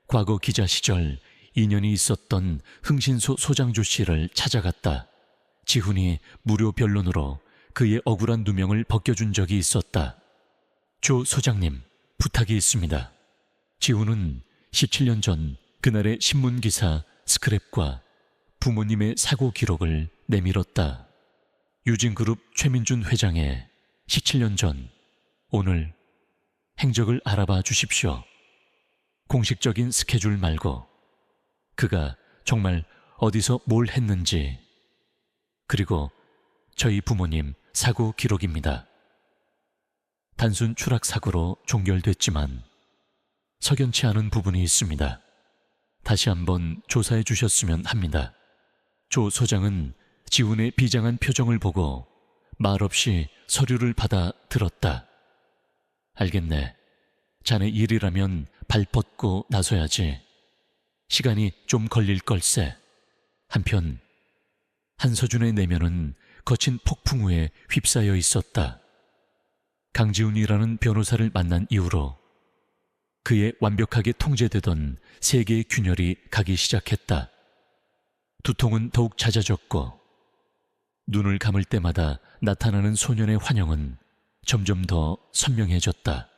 과거 기자 시절 인연이 있었던 흥신소 소장조 씨를 찾아갔다. 지훈이 무료 변론으로 그의 억울한 누명을 벗겨준 적이 있었다. 조 소장님, 부탁이 있습니다. 지훈은 17년 전 그날의 신문기사 스크랩과 부모님의 사고 기록을 내밀었다. 유진그룹 최민준 회장의 17년 전 오늘 행적을 알아봐 주십시오. 공식적인 스케줄 말고 그가 정말 어디서 뭘 했는지, 그리고 저희 부모님 사고 기록입니다. 단순 추락사고로 종결됐지만 석연치 않은 부분이 있습니다. 다시 한번 조사해 주셨으면 합니다. 조 소장은 지훈의 비장한 표정을 보고 말없이 서류를 받아 들었다. 알겠네. 자네 일이라면 발 뻗고 나서야지. 시간이 좀 걸릴 걸세. 한편 한서준의 내면은 거친 폭풍우에 휩싸여 있었다. 강지훈이라는 변호사를 만난 이후로 그의 완벽하게 통제되던 세계의 균열이 가기 시작했다. 두통은 더욱 잦아졌고 눈을 감을 때마다 나타나는 소년의 환영은 점점 더 선명해졌다.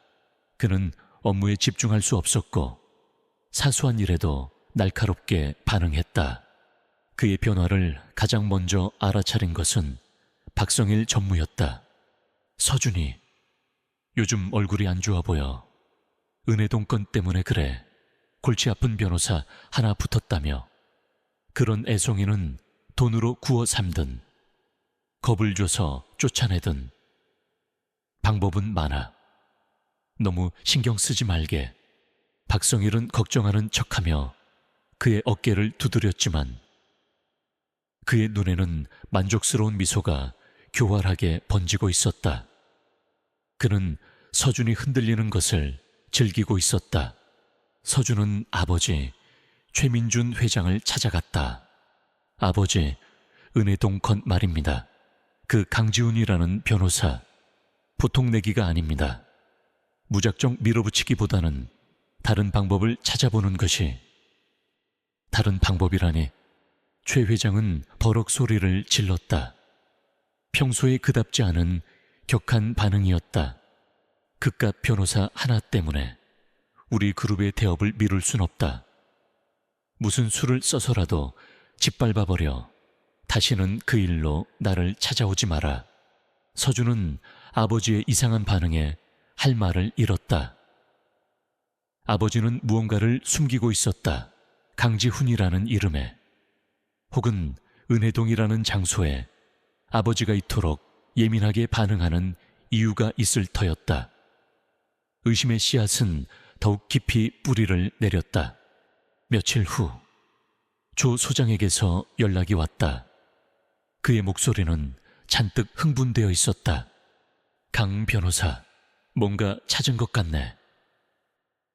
그는 업무에 집중할 수 없었고 사소한 일에도 날카롭게 반응했다. 그의 변화를 가장 먼저 알아차린 것은 박성일 전무였다. 서준이 요즘 얼굴이 안 좋아 보여. 은혜동 건 때문에 그래. 골치 아픈 변호사 하나 붙었다며. 그런 애송이는 돈으로 구워 삼든 겁을 줘서 쫓아내든 방법은 많아. 너무 신경 쓰지 말게. 박성일은 걱정하는 척하며 그의 어깨를 두드렸지만 그의 눈에는 만족스러운 미소가 교활하게 번지고 있었다. 그는 서준이 흔들리는 것을 즐기고 있었다. 서준은 아버지 최민준 회장을 찾아갔다. 아버지, 은혜동 건 말입니다. 그 강지훈이라는 변호사 보통 내기가 아닙니다. 무작정 밀어붙이기보다는 다른 방법을 찾아보는 것이. 다른 방법이라니 최 회장은 버럭 소리를 질렀다. 평소에 그답지 않은 격한 반응이었다. 그깟 변호사 하나 때문에 우리 그룹의 대업을 미룰 순 없다. 무슨 수를 써서라도 짓밟아버려. 다시는 그 일로 나를 찾아오지 마라. 서준은 아버지의 이상한 반응에 할 말을 잃었다. 아버지는 무언가를 숨기고 있었다. 강지훈이라는 이름에, 혹은 은혜동이라는 장소에 아버지가 이토록 예민하게 반응하는 이유가 있을 터였다. 의심의 씨앗은 더욱 깊이 뿌리를 내렸다. 며칠 후 조 소장에게서 연락이 왔다. 그의 목소리는 잔뜩 흥분되어 있었다. 강 변호사, 뭔가 찾은 것 같네.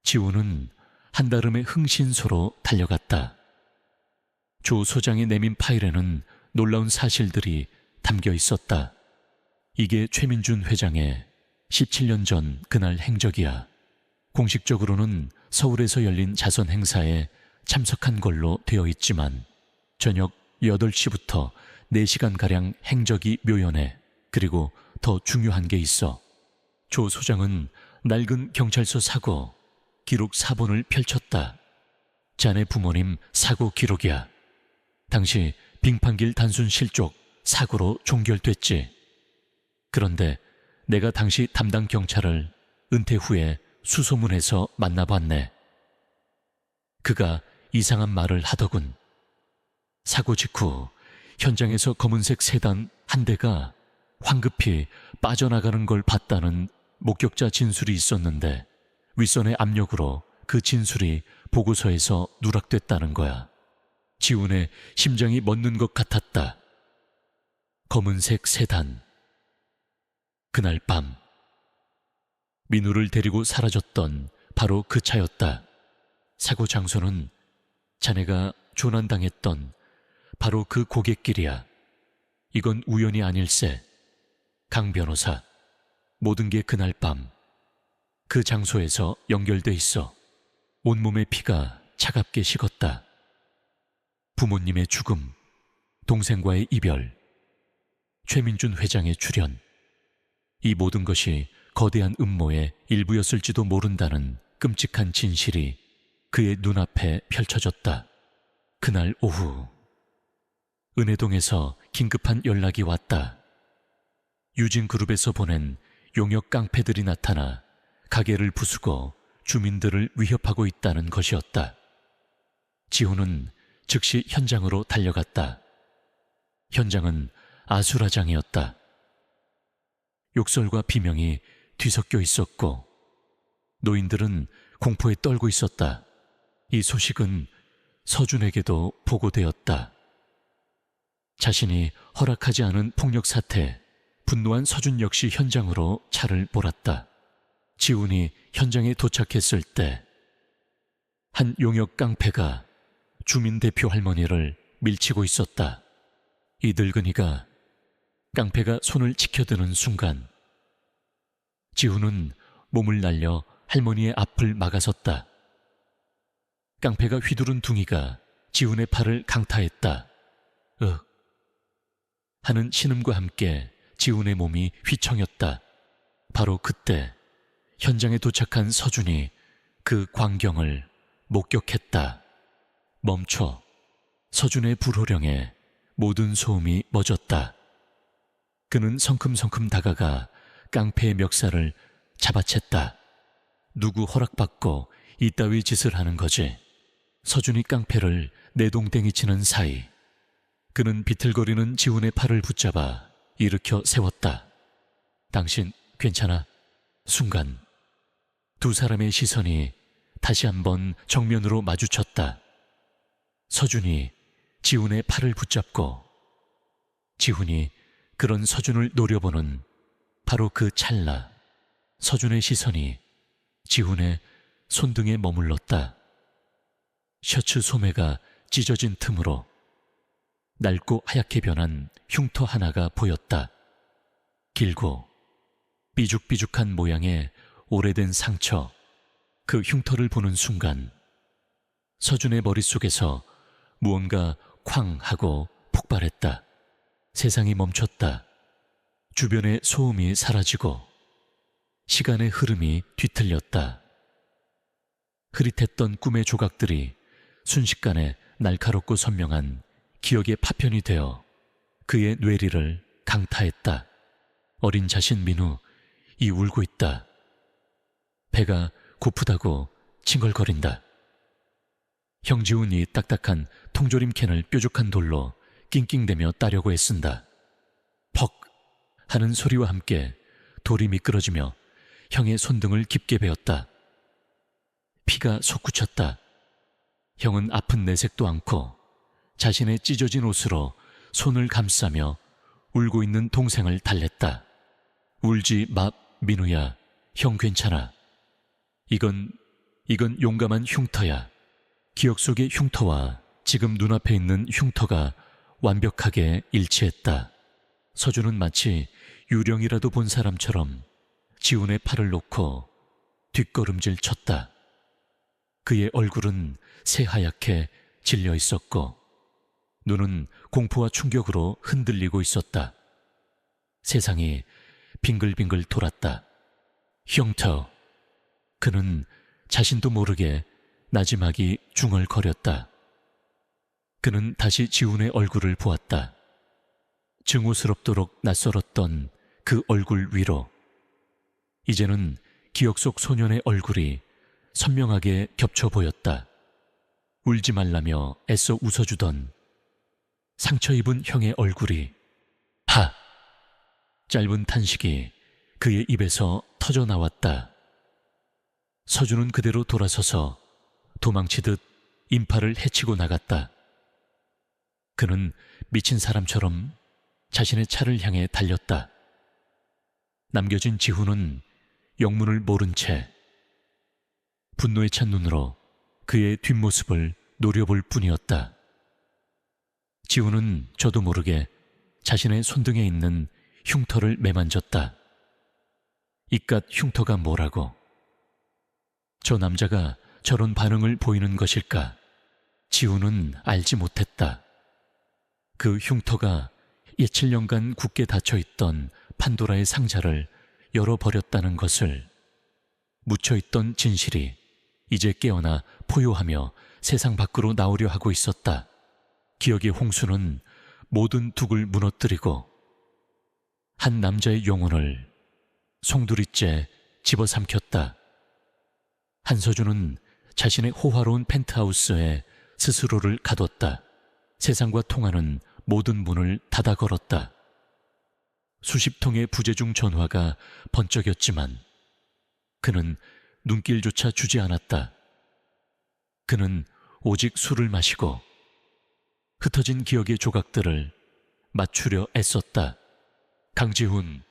지훈은 한달음의 흥신소로 달려갔다. 조 소장이 내민 파일에는 놀라운 사실들이 담겨 있었다. 이게 최민준 회장의 17년 전 그날 행적이야. 공식적으로는 서울에서 열린 자선 행사에 참석한 걸로 되어 있지만 저녁 8시부터 4시간가량 행적이 묘연해. 그리고 더 중요한 게 있어. 조 소장은 낡은 경찰서 사고 기록 사본을 펼쳤다. 자네 부모님 사고 기록이야. 당시 빙판길 단순 실족 사고로 종결됐지. 그런데 내가 당시 담당 경찰을 은퇴 후에 수소문해서 만나봤네. 그가 이상한 말을 하더군. 사고 직후 현장에서 검은색 세단 한 대가 황급히 빠져나가는 걸 봤다는 목격자 진술이 있었는데 윗선의 압력으로 그 진술이 보고서에서 누락됐다는 거야. 지훈의 심장이 멎는 것 같았다. 검은색 세단. 그날 밤 민우를 데리고 사라졌던 바로 그 차였다. 사고 장소는 자네가 조난당했던 바로 그 고갯길이야. 이건 우연이 아닐세. 강 변호사, 모든 게 그날 밤 그 장소에서 연결돼 있어. 온몸의 피가 차갑게 식었다. 부모님의 죽음, 동생과의 이별, 최민준 회장의 출연, 이 모든 것이 거대한 음모의 일부였을지도 모른다는 끔찍한 진실이 그의 눈앞에 펼쳐졌다. 그날 오후 은혜동에서 긴급한 연락이 왔다. 유진그룹에서 보낸 용역 깡패들이 나타나 가게를 부수고 주민들을 위협하고 있다는 것이었다. 지훈은 즉시 현장으로 달려갔다. 현장은 아수라장이었다. 욕설과 비명이 뒤섞여 있었고 노인들은 공포에 떨고 있었다. 이 소식은 서준에게도 보고되었다. 자신이 허락하지 않은 폭력 사태, 분노한 서준 역시 현장으로 차를 몰았다. 지훈이 현장에 도착했을 때 한 용역 깡패가 주민 대표 할머니를 밀치고 있었다. 이 늙은이가 깡패가 손을 치켜드는 순간 지훈은 몸을 날려 할머니의 앞을 막아섰다. 깡패가 휘두른 둥이가 지훈의 팔을 강타했다. 으 하는 신음과 함께 지훈의 몸이 휘청였다. 바로 그때 현장에 도착한 서준이 그 광경을 목격했다. 멈춰. 서준의 불호령에 모든 소음이 멎었다. 그는 성큼성큼 다가가 깡패의 멱살을 잡아챘다. 누구 허락받고 이따위 짓을 하는 거지. 서준이 깡패를 내동댕이 치는 사이 그는 비틀거리는 지훈의 팔을 붙잡아 일으켜 세웠다. 당신 괜찮아? 순간 두 사람의 시선이 다시 한번 정면으로 마주쳤다. 서준이 지훈의 팔을 붙잡고 지훈이 그런 서준을 노려보는 바로 그 찰나 서준의 시선이 지훈의 손등에 머물렀다. 셔츠 소매가 찢어진 틈으로 낡고 하얗게 변한 흉터 하나가 보였다. 길고 삐죽삐죽한 모양의 오래된 상처. 그 흉터를 보는 순간 서준의 머릿속에서 무언가 쾅 하고 폭발했다. 세상이 멈췄다. 주변의 소음이 사라지고 시간의 흐름이 뒤틀렸다. 흐릿했던 꿈의 조각들이 순식간에 날카롭고 선명한 기억의 파편이 되어 그의 뇌리를 강타했다. 어린 자신 민우, 이 울고 있다. 배가 고프다고 칭얼거린다. 형지훈이 딱딱한 통조림 캔을 뾰족한 돌로 낑낑대며 따려고 애쓴다. 퍽 하는 소리와 함께 돌이 미끄러지며 형의 손등을 깊게 베었다. 피가 솟구쳤다. 형은 아픈 내색도 않고 자신의 찢어진 옷으로 손을 감싸며 울고 있는 동생을 달랬다. 울지 마, 민우야. 형 괜찮아. 이건 용감한 흉터야. 기억 속의 흉터와 지금 눈앞에 있는 흉터가 완벽하게 일치했다. 서준은 마치 유령이라도 본 사람처럼 지훈의 팔을 놓고 뒷걸음질 쳤다. 그의 얼굴은 새하얗게 질려 있었고 눈은 공포와 충격으로 흔들리고 있었다. 세상이 빙글빙글 돌았다. 흉터. 그는 자신도 모르게 나지막이 중얼거렸다. 그는 다시 지훈의 얼굴을 보았다. 증오스럽도록 낯설었던 그 얼굴 위로 이제는 기억 속 소년의 얼굴이 선명하게 겹쳐 보였다. 울지 말라며 애써 웃어주던 상처 입은 형의 얼굴이 하! 짧은 탄식이 그의 입에서 터져 나왔다. 서준은 그대로 돌아서서 도망치듯 인파를 헤치고 나갔다. 그는 미친 사람처럼 자신의 차를 향해 달렸다. 남겨진 지훈은 영문을 모른 채 분노에 찬 눈으로 그의 뒷모습을 노려볼 뿐이었다. 지훈은 저도 모르게 자신의 손등에 있는 흉터를 매만졌다. 이깟 흉터가 뭐라고? 저 남자가 저런 반응을 보이는 것일까? 지훈은 알지 못했다. 그 흉터가 옛 7년간 굳게 닫혀있던 판도라의 상자를 열어버렸다는 것을, 묻혀있던 진실이 이제 깨어나 포효하며 세상 밖으로 나오려 하고 있었다. 기억의 홍수는 모든 둑을 무너뜨리고 한 남자의 영혼을 송두리째 집어삼켰다. 한서준은 자신의 호화로운 펜트하우스에 스스로를 가뒀다. 세상과 통하는 모든 문을 닫아 걸었다. 수십 통의 부재중 전화가 번쩍였지만 그는 눈길조차 주지 않았다. 그는 오직 술을 마시고 흩어진 기억의 조각들을 맞추려 애썼다. 강지훈,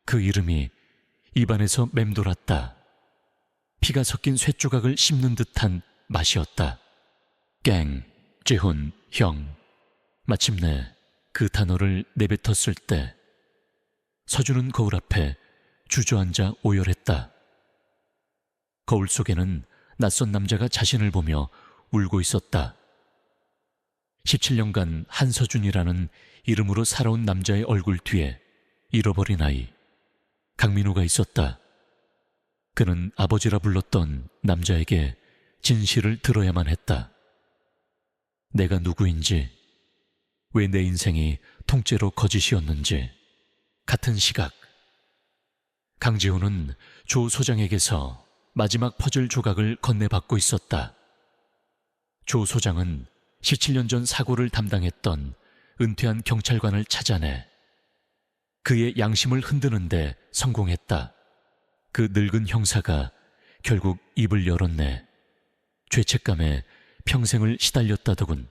그 이름이 입안에서 맴돌았다. 피가 섞인 쇳조각을 씹는 듯한 맛이었다. 깽, 지훈, 형. 마침내 그 단어를 내뱉었을 때 서준은 거울 앞에 주저앉아 오열했다. 거울 속에는 낯선 남자가 자신을 보며 울고 있었다. 17년간 한서준이라는 이름으로 살아온 남자의 얼굴 뒤에 잃어버린 아이 강민우가 있었다. 그는 아버지라 불렀던 남자에게 진실을 들어야만 했다. 내가 누구인지, 왜 내 인생이 통째로 거짓이었는지. 같은 시각 강지훈은 조 소장에게서 마지막 퍼즐 조각을 건네받고 있었다. 조 소장은 17년 전 사고를 담당했던 은퇴한 경찰관을 찾아내 그의 양심을 흔드는데 성공했다. 그 늙은 형사가 결국 입을 열었네. 죄책감에 평생을 시달렸다더군.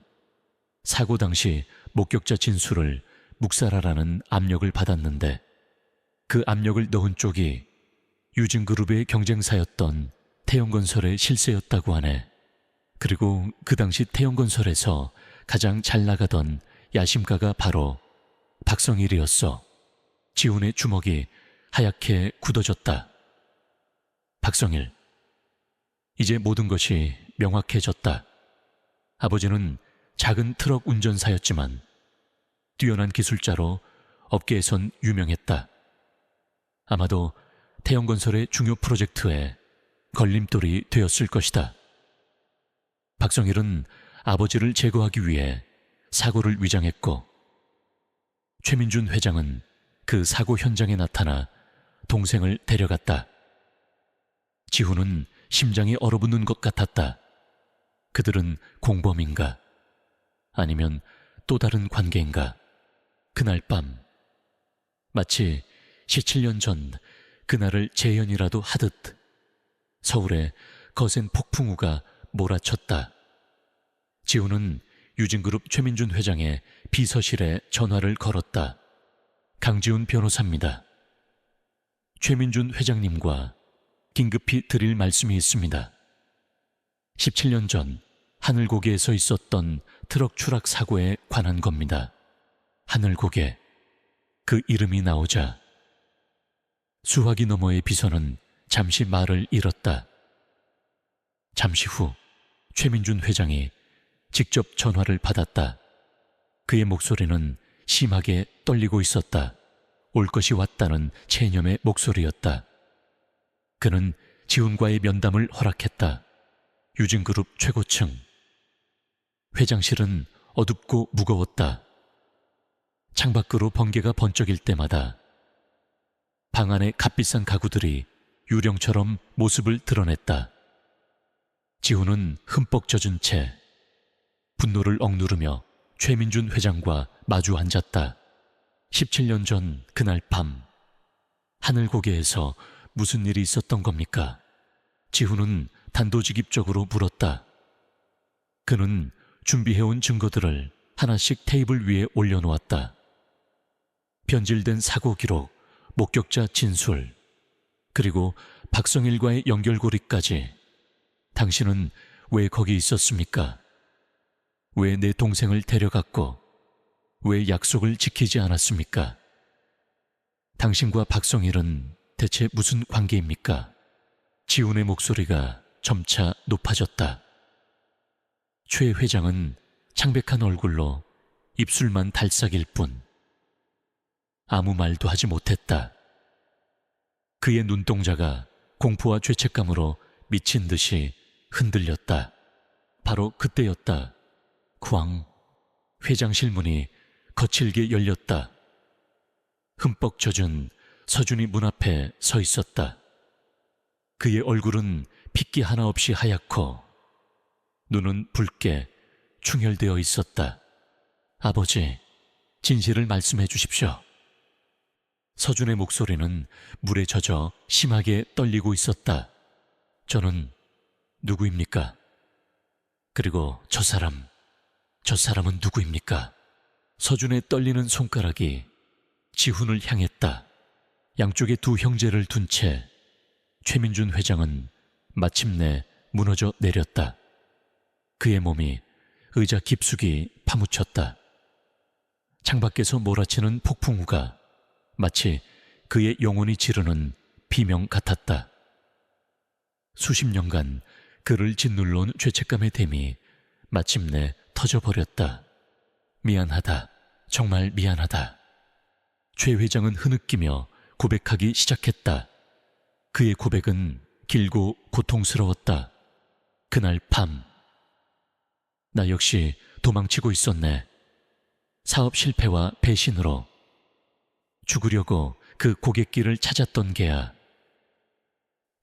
사고 당시 목격자 진술을 묵살하라는 압력을 받았는데 그 압력을 넣은 쪽이 유진그룹의 경쟁사였던 태영건설의 실세였다고 하네. 그리고 그 당시 태영건설에서 가장 잘 나가던 야심가가 바로 박성일이었어. 지훈의 주먹이 하얗게 굳어졌다. 박성일. 이제 모든 것이 명확해졌다. 아버지는 작은 트럭 운전사였지만 뛰어난 기술자로 업계에선 유명했다. 아마도 태영건설의 중요 프로젝트에 걸림돌이 되었을 것이다. 박성일은 아버지를 제거하기 위해 사고를 위장했고, 최민준 회장은 그 사고 현장에 나타나 동생을 데려갔다. 지훈은 심장이 얼어붙는 것 같았다. 그들은 공범인가? 아니면 또 다른 관계인가? 그날 밤, 마치 17년 전 그날을 재현이라도 하듯 서울에 거센 폭풍우가 몰아쳤다. 지훈은 유진그룹 최민준 회장의 비서실에 전화를 걸었다. 강지훈 변호사입니다. 최민준 회장님과 긴급히 드릴 말씀이 있습니다. 17년 전 하늘고개에서 있었던 트럭 추락 사고에 관한 겁니다. 하늘고개, 그 이름이 나오자 수화기 너머의 비서는 잠시 말을 잃었다. 잠시 후 최민준 회장이 직접 전화를 받았다. 그의 목소리는 심하게 떨리고 있었다. 올 것이 왔다는 체념의 목소리였다. 그는 지훈과의 면담을 허락했다. 유진그룹 최고층. 회장실은 어둡고 무거웠다. 창밖으로 번개가 번쩍일 때마다 방 안의 값비싼 가구들이 유령처럼 모습을 드러냈다. 지훈은 흠뻑 젖은 채 분노를 억누르며 최민준 회장과 마주 앉았다. 17년 전 그날 밤, 하늘고개에서 무슨 일이 있었던 겁니까? 지훈은 단도직입적으로 물었다. 그는 준비해온 증거들을 하나씩 테이블 위에 올려놓았다. 변질된 사고 기록, 목격자 진술, 그리고 박성일과의 연결고리까지. 당신은 왜 거기 있었습니까? 왜 내 동생을 데려갔고 왜 약속을 지키지 않았습니까? 당신과 박성일은 대체 무슨 관계입니까? 지훈의 목소리가 점차 높아졌다. 최 회장은 창백한 얼굴로 입술만 달싹일 뿐 아무 말도 하지 못했다. 그의 눈동자가 공포와 죄책감으로 미친 듯이 흔들렸다. 바로 그때였다. 쾅! 회장실 문이 거칠게 열렸다. 흠뻑 젖은 서준이 문 앞에 서 있었다. 그의 얼굴은 핏기 하나 없이 하얗고 눈은 붉게 충혈되어 있었다. 아버지, 진실을 말씀해 주십시오. 서준의 목소리는 물에 젖어 심하게 떨리고 있었다. 저는 누구입니까? 그리고 저 사람은 누구입니까? 서준의 떨리는 손가락이 지훈을 향했다. 양쪽에 두 형제를 둔 채 최민준 회장은 마침내 무너져 내렸다. 그의 몸이 의자 깊숙이 파묻혔다. 창밖에서 몰아치는 폭풍우가 마치 그의 영혼이 지르는 비명 같았다. 수십 년간 그를 짓눌러온 죄책감의 댐이 마침내 터져버렸다. 미안하다. 정말 미안하다. 최 회장은 흐느끼며 고백하기 시작했다. 그의 고백은 길고 고통스러웠다. 그날 밤, 나 역시 도망치고 있었네. 사업 실패와 배신으로 죽으려고 그 고갯길을 찾았던 게야.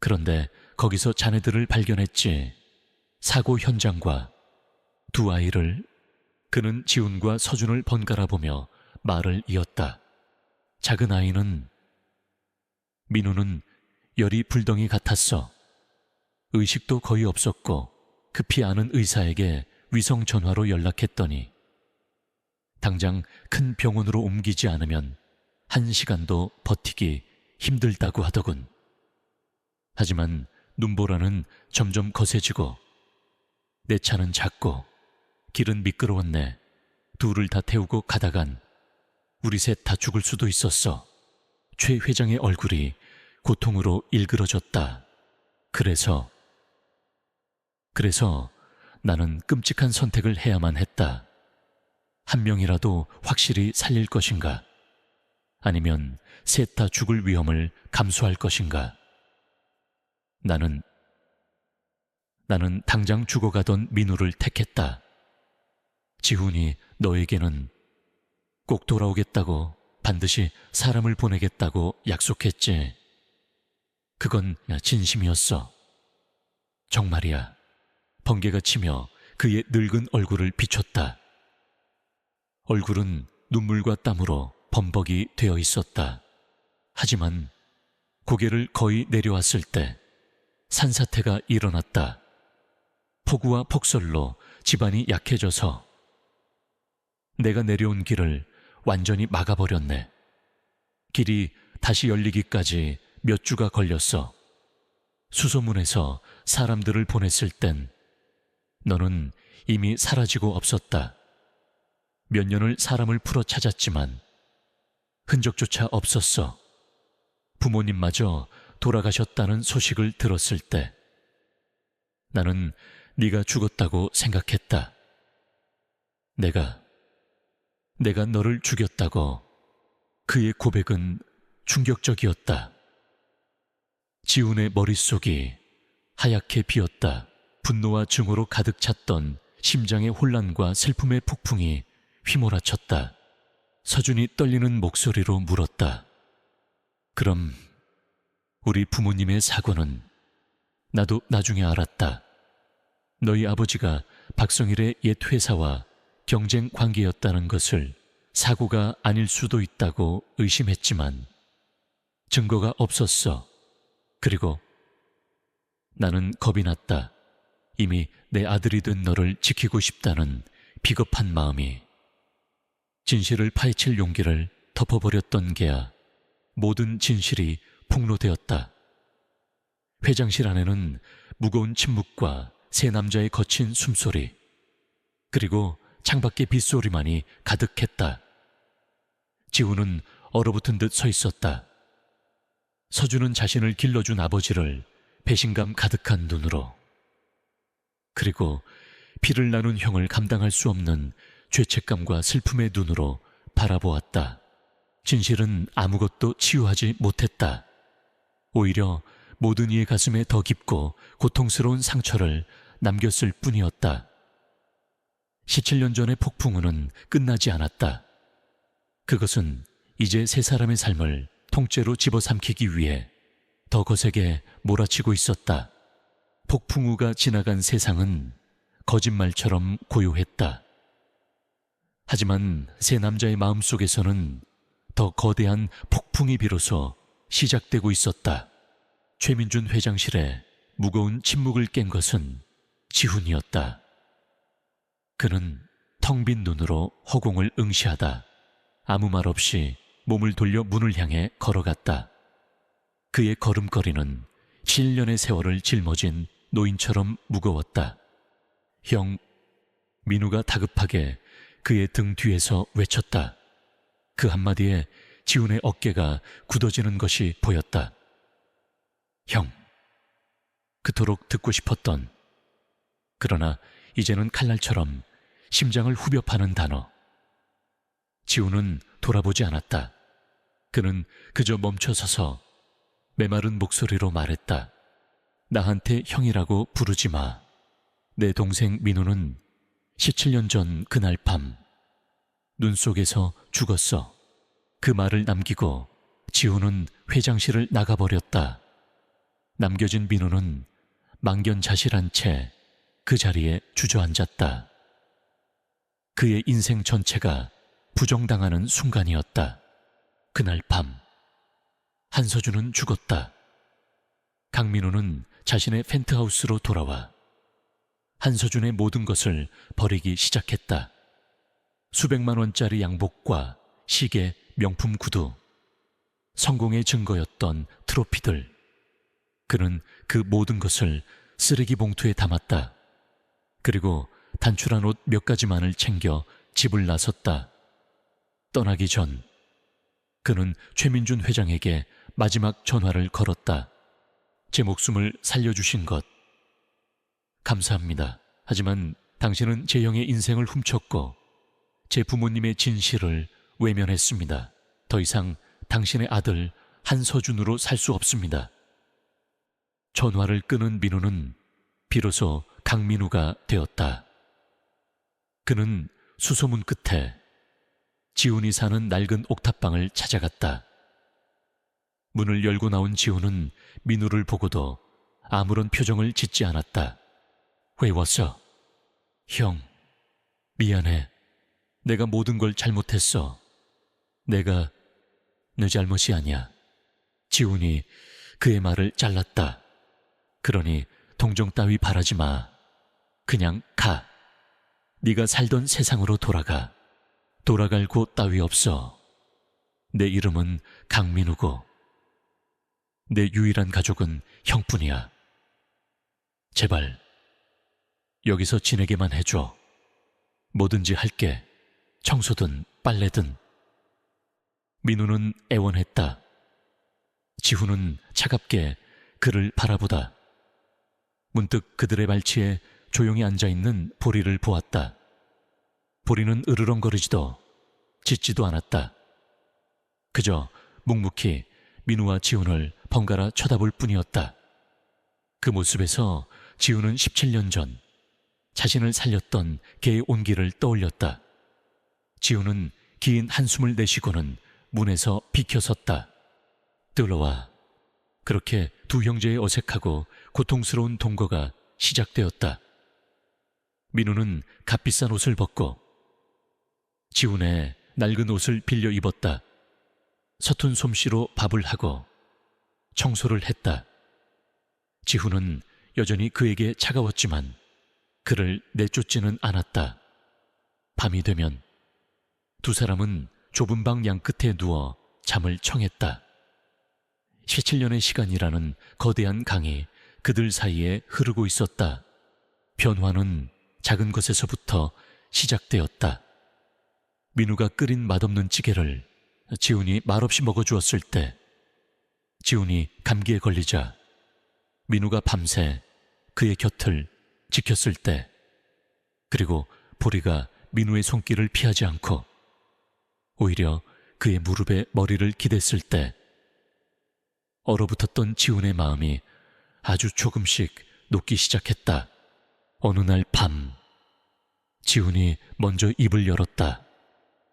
그런데 거기서 자네들을 발견했지. 사고 현장과 두 아이를. 그는 지훈과 서준을 번갈아 보며 말을 이었다. 작은 아이는 민우는 열이 불덩이 같았어. 의식도 거의 없었고 급히 아는 의사에게 위성 전화로 연락했더니 당장 큰 병원으로 옮기지 않으면 1시간도 버티기 힘들다고 하더군. 하지만 눈보라는 점점 거세지고 내 차는 작고 길은 미끄러웠네. 둘을 다 태우고 가다간 우리 셋 다 죽을 수도 있었어. 최 회장의 얼굴이 고통으로 일그러졌다. 그래서 나는 끔찍한 선택을 해야만 했다. 한 명이라도 확실히 살릴 것인가? 아니면 셋 다 죽을 위험을 감수할 것인가? 나는 당장 죽어가던 민우를 택했다. 지훈이 너에게는 꼭 돌아오겠다고, 반드시 사람을 보내겠다고 약속했지. 그건 진심이었어. 정말이야. 번개가 치며 그의 늙은 얼굴을 비췄다. 얼굴은 눈물과 땀으로 범벅이 되어 있었다. 하지만 고개를 거의 내려왔을 때 산사태가 일어났다. 폭우와 폭설로 집안이 약해져서 내가 내려온 길을 완전히 막아버렸네. 길이 다시 열리기까지 몇 주가 걸렸어. 수소문에서 사람들을 보냈을 땐 너는 이미 사라지고 없었다. 몇 년을 사람을 풀어 찾았지만 흔적조차 없었어. 부모님마저 돌아가셨다는 소식을 들었을 때 나는 네가 죽었다고 생각했다. 내가 너를 죽였다고. 그의 고백은 충격적이었다. 지훈의 머릿속이 하얗게 비었다. 분노와 증오로 가득 찼던 심장의 혼란과 슬픔의 폭풍이 휘몰아쳤다. 서준이 떨리는 목소리로 물었다. 그럼 우리 부모님의 사고는? 나도 나중에 알았다. 너희 아버지가 박성일의 옛 회사와 경쟁 관계였다는 것을 사고가 아닐 수도 있다고 의심했지만 증거가 없었어. 그리고 나는 겁이 났다. 이미 내 아들이 된 너를 지키고 싶다는 비겁한 마음이. 진실을 파헤칠 용기를 덮어버렸던 게야. 모든 진실이 폭로되었다. 회장실 안에는 무거운 침묵과 세 남자의 거친 숨소리, 그리고 창밖의 빗소리만이 가득했다. 지훈은 얼어붙은 듯 서 있었다. 서준은 자신을 길러준 아버지를 배신감 가득한 눈으로, 그리고 피를 나눈 형을 감당할 수 없는 죄책감과 슬픔의 눈으로 바라보았다. 진실은 아무것도 치유하지 못했다. 오히려 모든 이의 가슴에 더 깊고 고통스러운 상처를 남겼을 뿐이었다. 17년 전의 폭풍우는 끝나지 않았다. 그것은 이제 세 사람의 삶을 통째로 집어삼키기 위해 더 거세게 몰아치고 있었다. 폭풍우가 지나간 세상은 거짓말처럼 고요했다. 하지만 세 남자의 마음속에서는 더 거대한 폭풍이 비로소 시작되고 있었다. 최민준 회장실에 무거운 침묵을 깬 것은 지훈이었다. 그는 텅 빈 눈으로 허공을 응시하다 아무 말 없이 몸을 돌려 문을 향해 걸어갔다. 그의 걸음걸이는 7년의 세월을 짊어진 노인처럼 무거웠다. 형, 민우가 다급하게 그의 등 뒤에서 외쳤다. 그 한마디에 지훈의 어깨가 굳어지는 것이 보였다. 형, 그토록 듣고 싶었던, 그러나 이제는 칼날처럼 심장을 후벼 파는 단어. 지훈은 돌아보지 않았다. 그는 그저 멈춰서서 메마른 목소리로 말했다. 나한테 형이라고 부르지 마. 내 동생 민우는 17년 전 그날 밤 눈 속에서 죽었어. 그 말을 남기고 지훈은 회장실을 나가버렸다. 남겨진 민우는 망견자실한 채 그 자리에 주저앉았다. 그의 인생 전체가 부정당하는 순간이었다. 그날 밤 한서준은 죽었다. 강민우는 자신의 펜트하우스로 돌아와 한서준의 모든 것을 버리기 시작했다. 수백만 원짜리 양복과 시계, 명품 구두, 성공의 증거였던 트로피들. 그는 그 모든 것을 쓰레기 봉투에 담았다. 그리고 단출한 옷 몇 가지만을 챙겨 집을 나섰다. 떠나기 전 그는 최민준 회장에게 마지막 전화를 걸었다. 제 목숨을 살려주신 것 감사합니다. 하지만 당신은 제 형의 인생을 훔쳤고 제 부모님의 진실을 외면했습니다. 더 이상 당신의 아들 한서준으로 살 수 없습니다. 전화를 끊은 민우는 비로소 강민우가 되었다. 그는 수소문 끝에 지훈이 사는 낡은 옥탑방을 찾아갔다. 문을 열고 나온 지훈은 민우를 보고도 아무런 표정을 짓지 않았다. 왜 왔어? 형, 미안해. 내가 모든 걸 잘못했어. 내가 내 잘못이 아니야. 지훈이 그의 말을 잘랐다. 그러니 동정 따위 바라지 마. 그냥 가. 네가 살던 세상으로 돌아가. 돌아갈 곳 따위 없어. 내 이름은 강민우고 내 유일한 가족은 형뿐이야. 제발 여기서 지내게만 해줘. 뭐든지 할게. 청소든 빨래든. 민우는 애원했다. 지훈은 차갑게 그를 바라보다 문득 그들의 발치에 조용히 앉아있는 보리를 보았다. 보리는 으르렁거리지도 짖지도 않았다. 그저 묵묵히 민우와 지훈을 번갈아 쳐다볼 뿐이었다. 그 모습에서 지훈은 17년 전 자신을 살렸던 개의 온기를 떠올렸다. 지훈은 긴 한숨을 내쉬고는 문에서 비켜섰다. 들어와. 그렇게 두 형제의 어색하고 고통스러운 동거가 시작되었다. 민우는 값비싼 옷을 벗고 지훈의 낡은 옷을 빌려 입었다. 서툰 솜씨로 밥을 하고 청소를 했다. 지훈은 여전히 그에게 차가웠지만 그를 내쫓지는 않았다. 밤이 되면 두 사람은 좁은 방 양끝에 누워 잠을 청했다. 17년의 시간이라는 거대한 강이 그들 사이에 흐르고 있었다. 변화는 작은 것에서부터 시작되었다. 민우가 끓인 맛없는 찌개를 지훈이 말없이 먹어주었을 때, 지훈이 감기에 걸리자 민우가 밤새 그의 곁을 지켰을 때, 그리고 보리가 민우의 손길을 피하지 않고 오히려 그의 무릎에 머리를 기댔을 때, 얼어붙었던 지훈의 마음이 아주 조금씩 녹기 시작했다. 어느 날 밤, 지훈이 먼저 입을 열었다.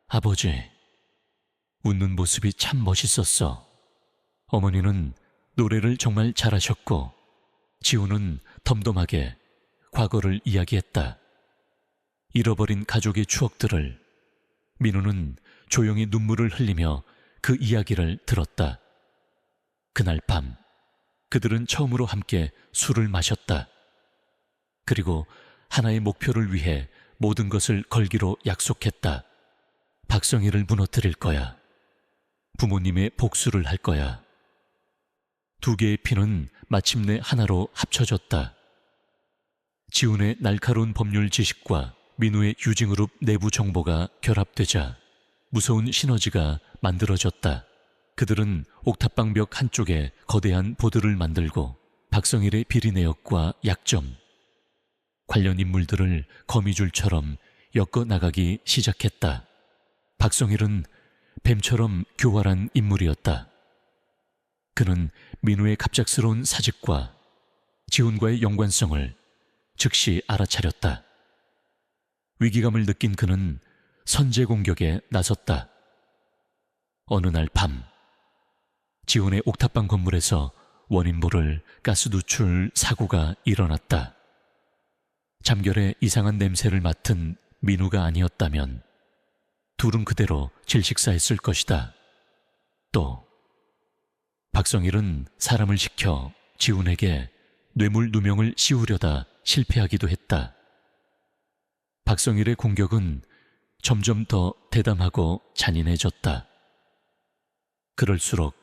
아버지. 웃는 모습이 참 멋있었어. 어머니는 노래를 정말 잘하셨고, 지훈은 덤덤하게 과거를 이야기했다. 잃어버린 가족의 추억들을. 민우는 조용히 눈물을 흘리며 그 이야기를 들었다. 그날 밤 그들은 처음으로 함께 술을 마셨다. 그리고 하나의 목표를 위해 모든 것을 걸기로 약속했다. 박성희를 무너뜨릴 거야. 부모님의 복수를 할 거야. 두 개의 피는 마침내 하나로 합쳐졌다. 지훈의 날카로운 법률 지식과 민우의 유진그룹 내부 정보가 결합되자 무서운 시너지가 만들어졌다. 그들은 옥탑방 벽 한쪽에 거대한 보드를 만들고 박성일의 비리 내역과 약점, 관련 인물들을 거미줄처럼 엮어 나가기 시작했다. 박성일은 뱀처럼 교활한 인물이었다. 그는 민우의 갑작스러운 사직과 지훈과의 연관성을 즉시 알아차렸다. 위기감을 느낀 그는 선제 공격에 나섰다. 어느 날 밤, 지훈의 옥탑방 건물에서 원인 모를 가스 누출 사고가 일어났다. 잠결에 이상한 냄새를 맡은 민우가 아니었다면 둘은 그대로 질식사했을 것이다. 또 박성일은 사람을 시켜 지훈에게 뇌물 누명을 씌우려다 실패하기도 했다. 박성일의 공격은 점점 더 대담하고 잔인해졌다. 그럴수록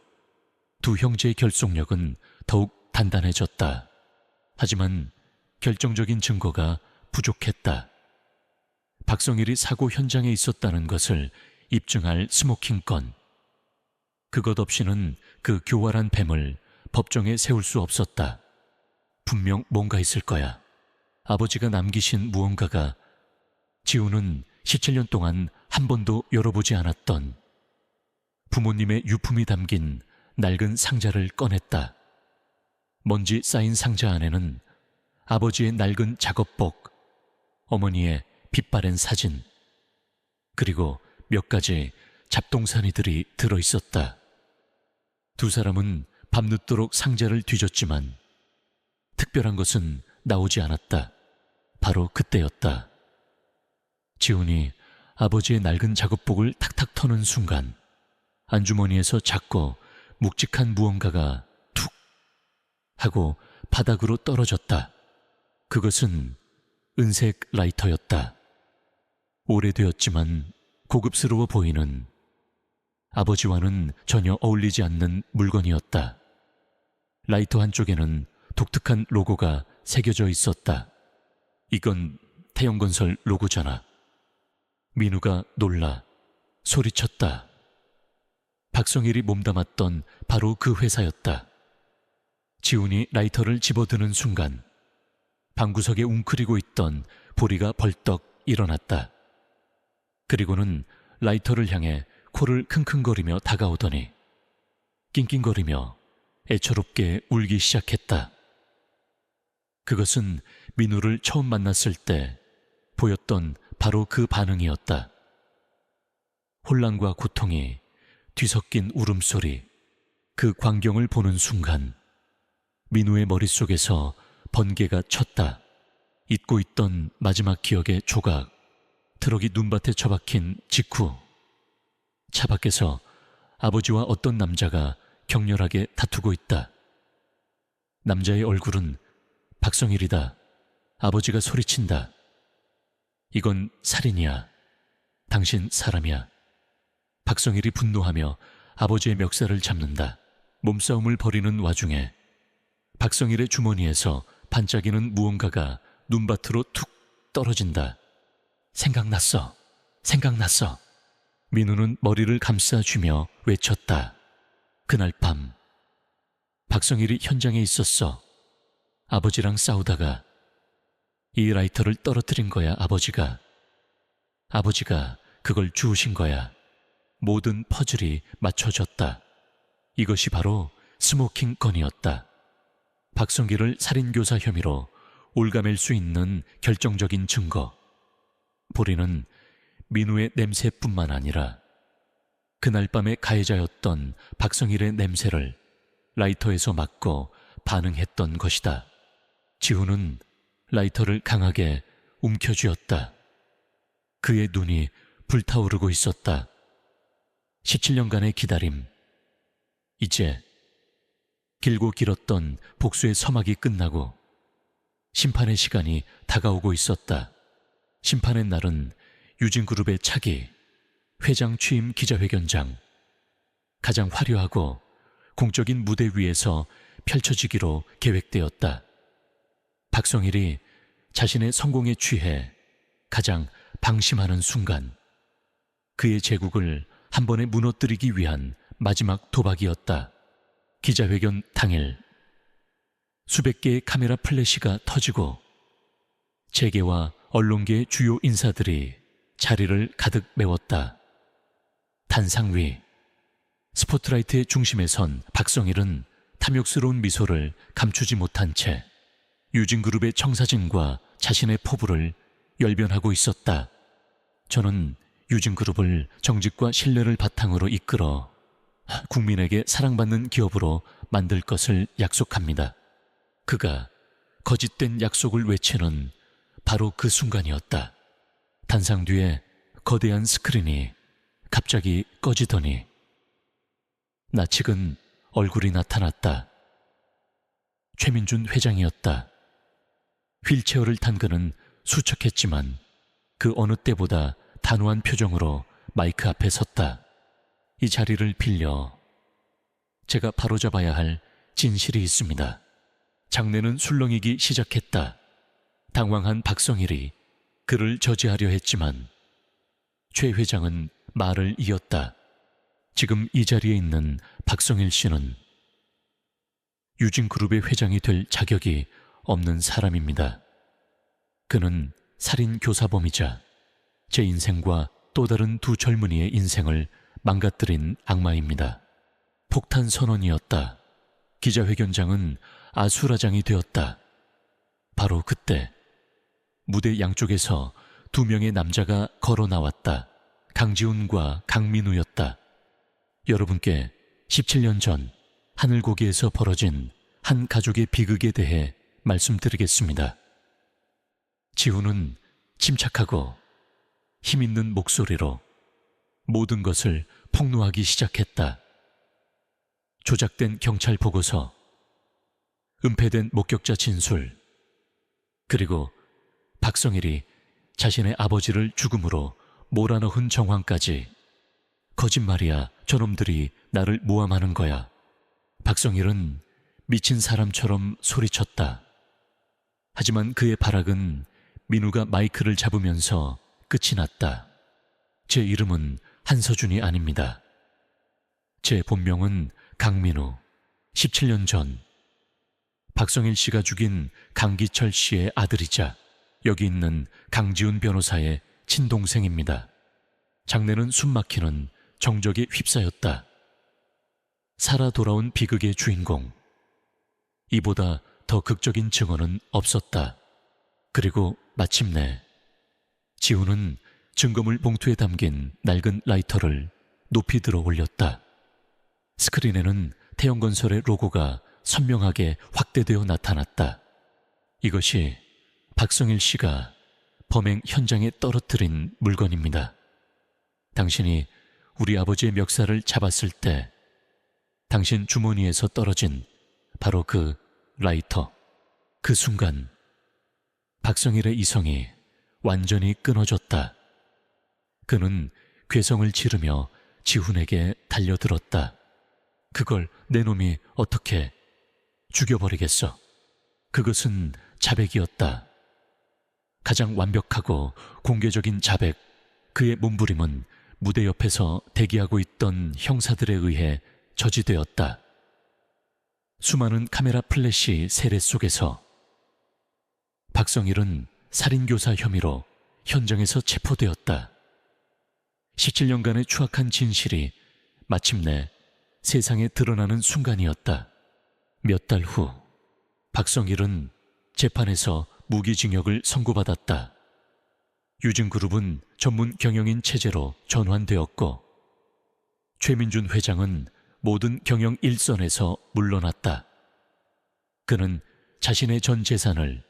두 형제의 결속력은 더욱 단단해졌다. 하지만 결정적인 증거가 부족했다. 박성일이 사고 현장에 있었다는 것을 입증할 스모킹 건. 그것 없이는 그 교활한 뱀을 법정에 세울 수 없었다. 분명 뭔가 있을 거야. 아버지가 남기신 무언가가. 지훈은 17년 동안 한 번도 열어보지 않았던 부모님의 유품이 담긴 낡은 상자를 꺼냈다. 먼지 쌓인 상자 안에는 아버지의 낡은 작업복, 어머니의 빛바랜 사진, 그리고 몇 가지 잡동사니들이 들어있었다. 두 사람은 밤늦도록 상자를 뒤졌지만 특별한 것은 나오지 않았다. 바로 그때였다. 지훈이 아버지의 낡은 작업복을 탁탁 터는 순간 안주머니에서 작고 묵직한 무언가가 툭 하고 바닥으로 떨어졌다. 그것은 은색 라이터였다. 오래되었지만 고급스러워 보이는, 아버지와는 전혀 어울리지 않는 물건이었다. 라이터 한쪽에는 독특한 로고가 새겨져 있었다. 이건 태영건설 로고잖아. 민우가 놀라 소리쳤다. 박성일이 몸담았던 바로 그 회사였다. 지훈이 라이터를 집어드는 순간 방구석에 웅크리고 있던 보리가 벌떡 일어났다. 그리고는 라이터를 향해 코를 킁킁거리며 다가오더니 낑낑거리며 애처롭게 울기 시작했다. 그것은 민우를 처음 만났을 때 보였던 바로 그 반응이었다. 혼란과 고통이 뒤섞인 울음소리, 그 광경을 보는 순간 민우의 머릿속에서 번개가 쳤다. 잊고 있던 마지막 기억의 조각, 트럭이 눈밭에 처박힌 직후 차 밖에서 아버지와 어떤 남자가 격렬하게 다투고 있다. 남자의 얼굴은 박성일이다. 아버지가 소리친다. 이건 살인이야. 당신 사람이야. 박성일이 분노하며 아버지의 멱살을 잡는다. 몸싸움을 벌이는 와중에 박성일의 주머니에서 반짝이는 무언가가 눈밭으로 툭 떨어진다. 생각났어. 생각났어. 민우는 머리를 감싸쥐며 외쳤다. 그날 밤 박성일이 현장에 있었어. 아버지랑 싸우다가 이 라이터를 떨어뜨린 거야. 아버지가 그걸 주우신 거야. 모든 퍼즐이 맞춰졌다. 이것이 바로 스모킹 건이었다. 박성길을 살인교사 혐의로 올가맬 수 있는 결정적인 증거. 보리는 민우의 냄새뿐만 아니라 그날 밤의 가해자였던 박성일의 냄새를 라이터에서 맡고 반응했던 것이다. 지훈은 라이터를 강하게 움켜쥐었다. 그의 눈이 불타오르고 있었다. 17년간의 기다림. 이제 길고 길었던 복수의 서막이 끝나고 심판의 시간이 다가오고 있었다. 심판의 날은 유진그룹의 차기, 회장 취임 기자회견장, 가장 화려하고 공적인 무대 위에서 펼쳐지기로 계획되었다. 박성일이 자신의 성공에 취해 가장 방심하는 순간, 그의 제국을 한 번에 무너뜨리기 위한 마지막 도박이었다. 기자회견 당일 수백 개의 카메라 플래시가 터지고 재계와 언론계의 주요 인사들이 자리를 가득 메웠다. 단상 위 스포트라이트의 중심에 선 박성일은 탐욕스러운 미소를 감추지 못한 채 유진그룹의 청사진과 자신의 포부를 열변하고 있었다. 저는 유진그룹을 정직과 신뢰를 바탕으로 이끌어 국민에게 사랑받는 기업으로 만들 것을 약속합니다. 그가 거짓된 약속을 외치는 바로 그 순간이었다. 단상 뒤에 거대한 스크린이 갑자기 꺼지더니 낯익은 얼굴이 나타났다. 최민준 회장이었다. 휠체어를 탄 그는 수척했지만 그 어느 때보다 단호한 표정으로 마이크 앞에 섰다. 이 자리를 빌려 제가 바로잡아야 할 진실이 있습니다. 장내는 술렁이기 시작했다. 당황한 박성일이 그를 저지하려 했지만 최 회장은 말을 이었다. 지금 이 자리에 있는 박성일 씨는 유진그룹의 회장이 될 자격이 없는 사람입니다. 그는 살인 교사범이자 제 인생과 또 다른 두 젊은이의 인생을 망가뜨린 악마입니다. 폭탄 선언이었다. 기자회견장은 아수라장이 되었다. 바로 그때 무대 양쪽에서 두 명의 남자가 걸어 나왔다. 강지훈과 강민우였다. 여러분께 17년 전 하늘고기에서 벌어진 한 가족의 비극에 대해 말씀드리겠습니다. 지훈은 침착하고 힘있는 목소리로 모든 것을 폭로하기 시작했다. 조작된 경찰 보고서, 은폐된 목격자 진술, 그리고 박성일이 자신의 아버지를 죽음으로 몰아넣은 정황까지. 거짓말이야. 저놈들이 나를 모함하는 거야. 박성일은 미친 사람처럼 소리쳤다. 하지만 그의 발악은 민우가 마이크를 잡으면서 끝이 났다. 제 이름은 한서준이 아닙니다. 제 본명은 강민우. 17년 전 박성일 씨가 죽인 강기철 씨의 아들이자 여기 있는 강지훈 변호사의 친동생입니다. 장래는 숨막히는 정적에 휩싸였다. 살아 돌아온 비극의 주인공. 이보다 더 극적인 증언은 없었다. 그리고 마침내 지훈은 증거물 봉투에 담긴 낡은 라이터를 높이 들어 올렸다. 스크린에는 태영건설의 로고가 선명하게 확대되어 나타났다. 이것이 박성일 씨가 범행 현장에 떨어뜨린 물건입니다. 당신이 우리 아버지의 멱살을 잡았을 때 당신 주머니에서 떨어진 바로 그 라이터. 그 순간 박성일의 이성이 완전히 끊어졌다. 그는 괴성을 지르며 지훈에게 달려들었다. 그걸 내 놈이 어떻게 죽여버리겠어. 그것은 자백이었다. 가장 완벽하고 공개적인 자백. 그의 몸부림은 무대 옆에서 대기하고 있던 형사들에 의해 저지되었다. 수많은 카메라 플래시 세례 속에서 박성일은 살인교사 혐의로 현장에서 체포되었다. 17년간의 추악한 진실이 마침내 세상에 드러나는 순간이었다. 몇 달 후 박성일은 재판에서 무기징역을 선고받았다. 유진그룹은 전문 경영인 체제로 전환되었고 최민준 회장은 모든 경영 일선에서 물러났다. 그는 자신의 전 재산을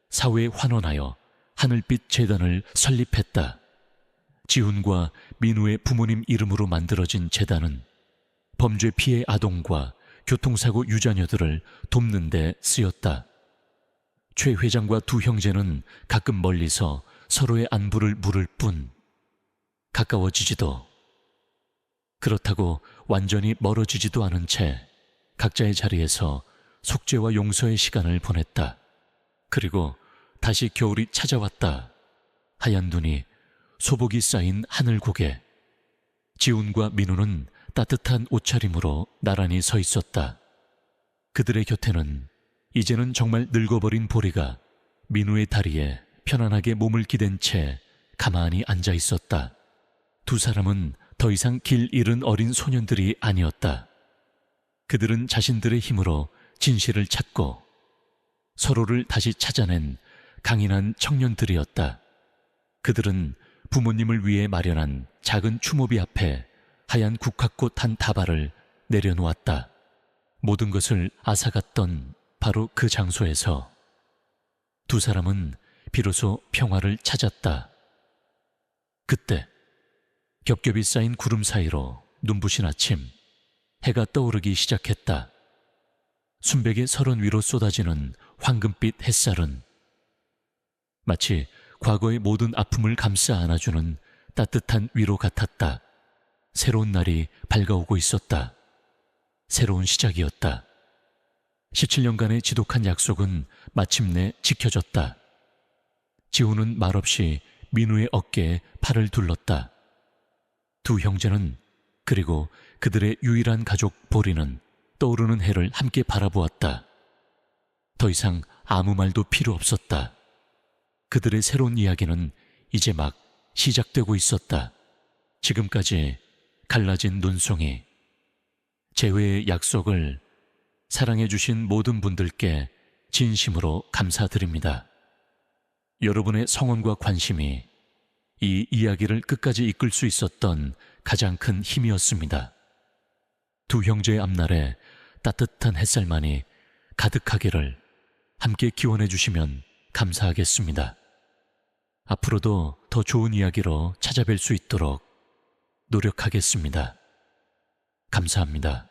사회에 환원하여 하늘빛 재단을 설립했다. 지훈과 민우의 부모님 이름으로 만들어진 재단은 범죄 피해 아동과 교통사고 유자녀들을 돕는 데 쓰였다. 최 회장과 두 형제는 가끔 멀리서 서로의 안부를 물을 뿐 가까워지지도, 그렇다고 완전히 멀어지지도 않은 채 각자의 자리에서 속죄와 용서의 시간을 보냈다. 그리고 다시 겨울이 찾아왔다. 하얀 눈이 소복이 쌓인 하늘고개. 지훈과 민우는 따뜻한 옷차림으로 나란히 서 있었다. 그들의 곁에는 이제는 정말 늙어버린 보리가 민우의 다리에 편안하게 몸을 기댄 채 가만히 앉아 있었다. 두 사람은 더 이상 길 잃은 어린 소년들이 아니었다. 그들은 자신들의 힘으로 진실을 찾고 서로를 다시 찾아낸 강인한 청년들이었다. 그들은 부모님을 위해 마련한 작은 추모비 앞에 하얀 국화꽃 한 다발을 내려놓았다. 모든 것을 앗아갔던 바로 그 장소에서 두 사람은 비로소 평화를 찾았다. 그때 겹겹이 쌓인 구름 사이로 눈부신 아침, 해가 떠오르기 시작했다. 순백의 설원 위로 쏟아지는 황금빛 햇살은 마치 과거의 모든 아픔을 감싸 안아주는 따뜻한 위로 같았다. 새로운 날이 밝아오고 있었다. 새로운 시작이었다. 17년간의 지독한 약속은 마침내 지켜졌다. 지훈은 말없이 민우의 어깨에 팔을 둘렀다. 두 형제는, 그리고 그들의 유일한 가족 보리는 떠오르는 해를 함께 바라보았다. 더 이상 아무 말도 필요 없었다. 그들의 새로운 이야기는 이제 막 시작되고 있었다. 지금까지 갈라진 눈송이, 재회의 약속을 사랑해주신 모든 분들께 진심으로 감사드립니다. 여러분의 성원과 관심이 이 이야기를 끝까지 이끌 수 있었던 가장 큰 힘이었습니다. 두 형제의 앞날에 따뜻한 햇살만이 가득하기를 함께 기원해 주시면 감사하겠습니다. 앞으로도 더 좋은 이야기로 찾아뵐 수 있도록 노력하겠습니다. 감사합니다.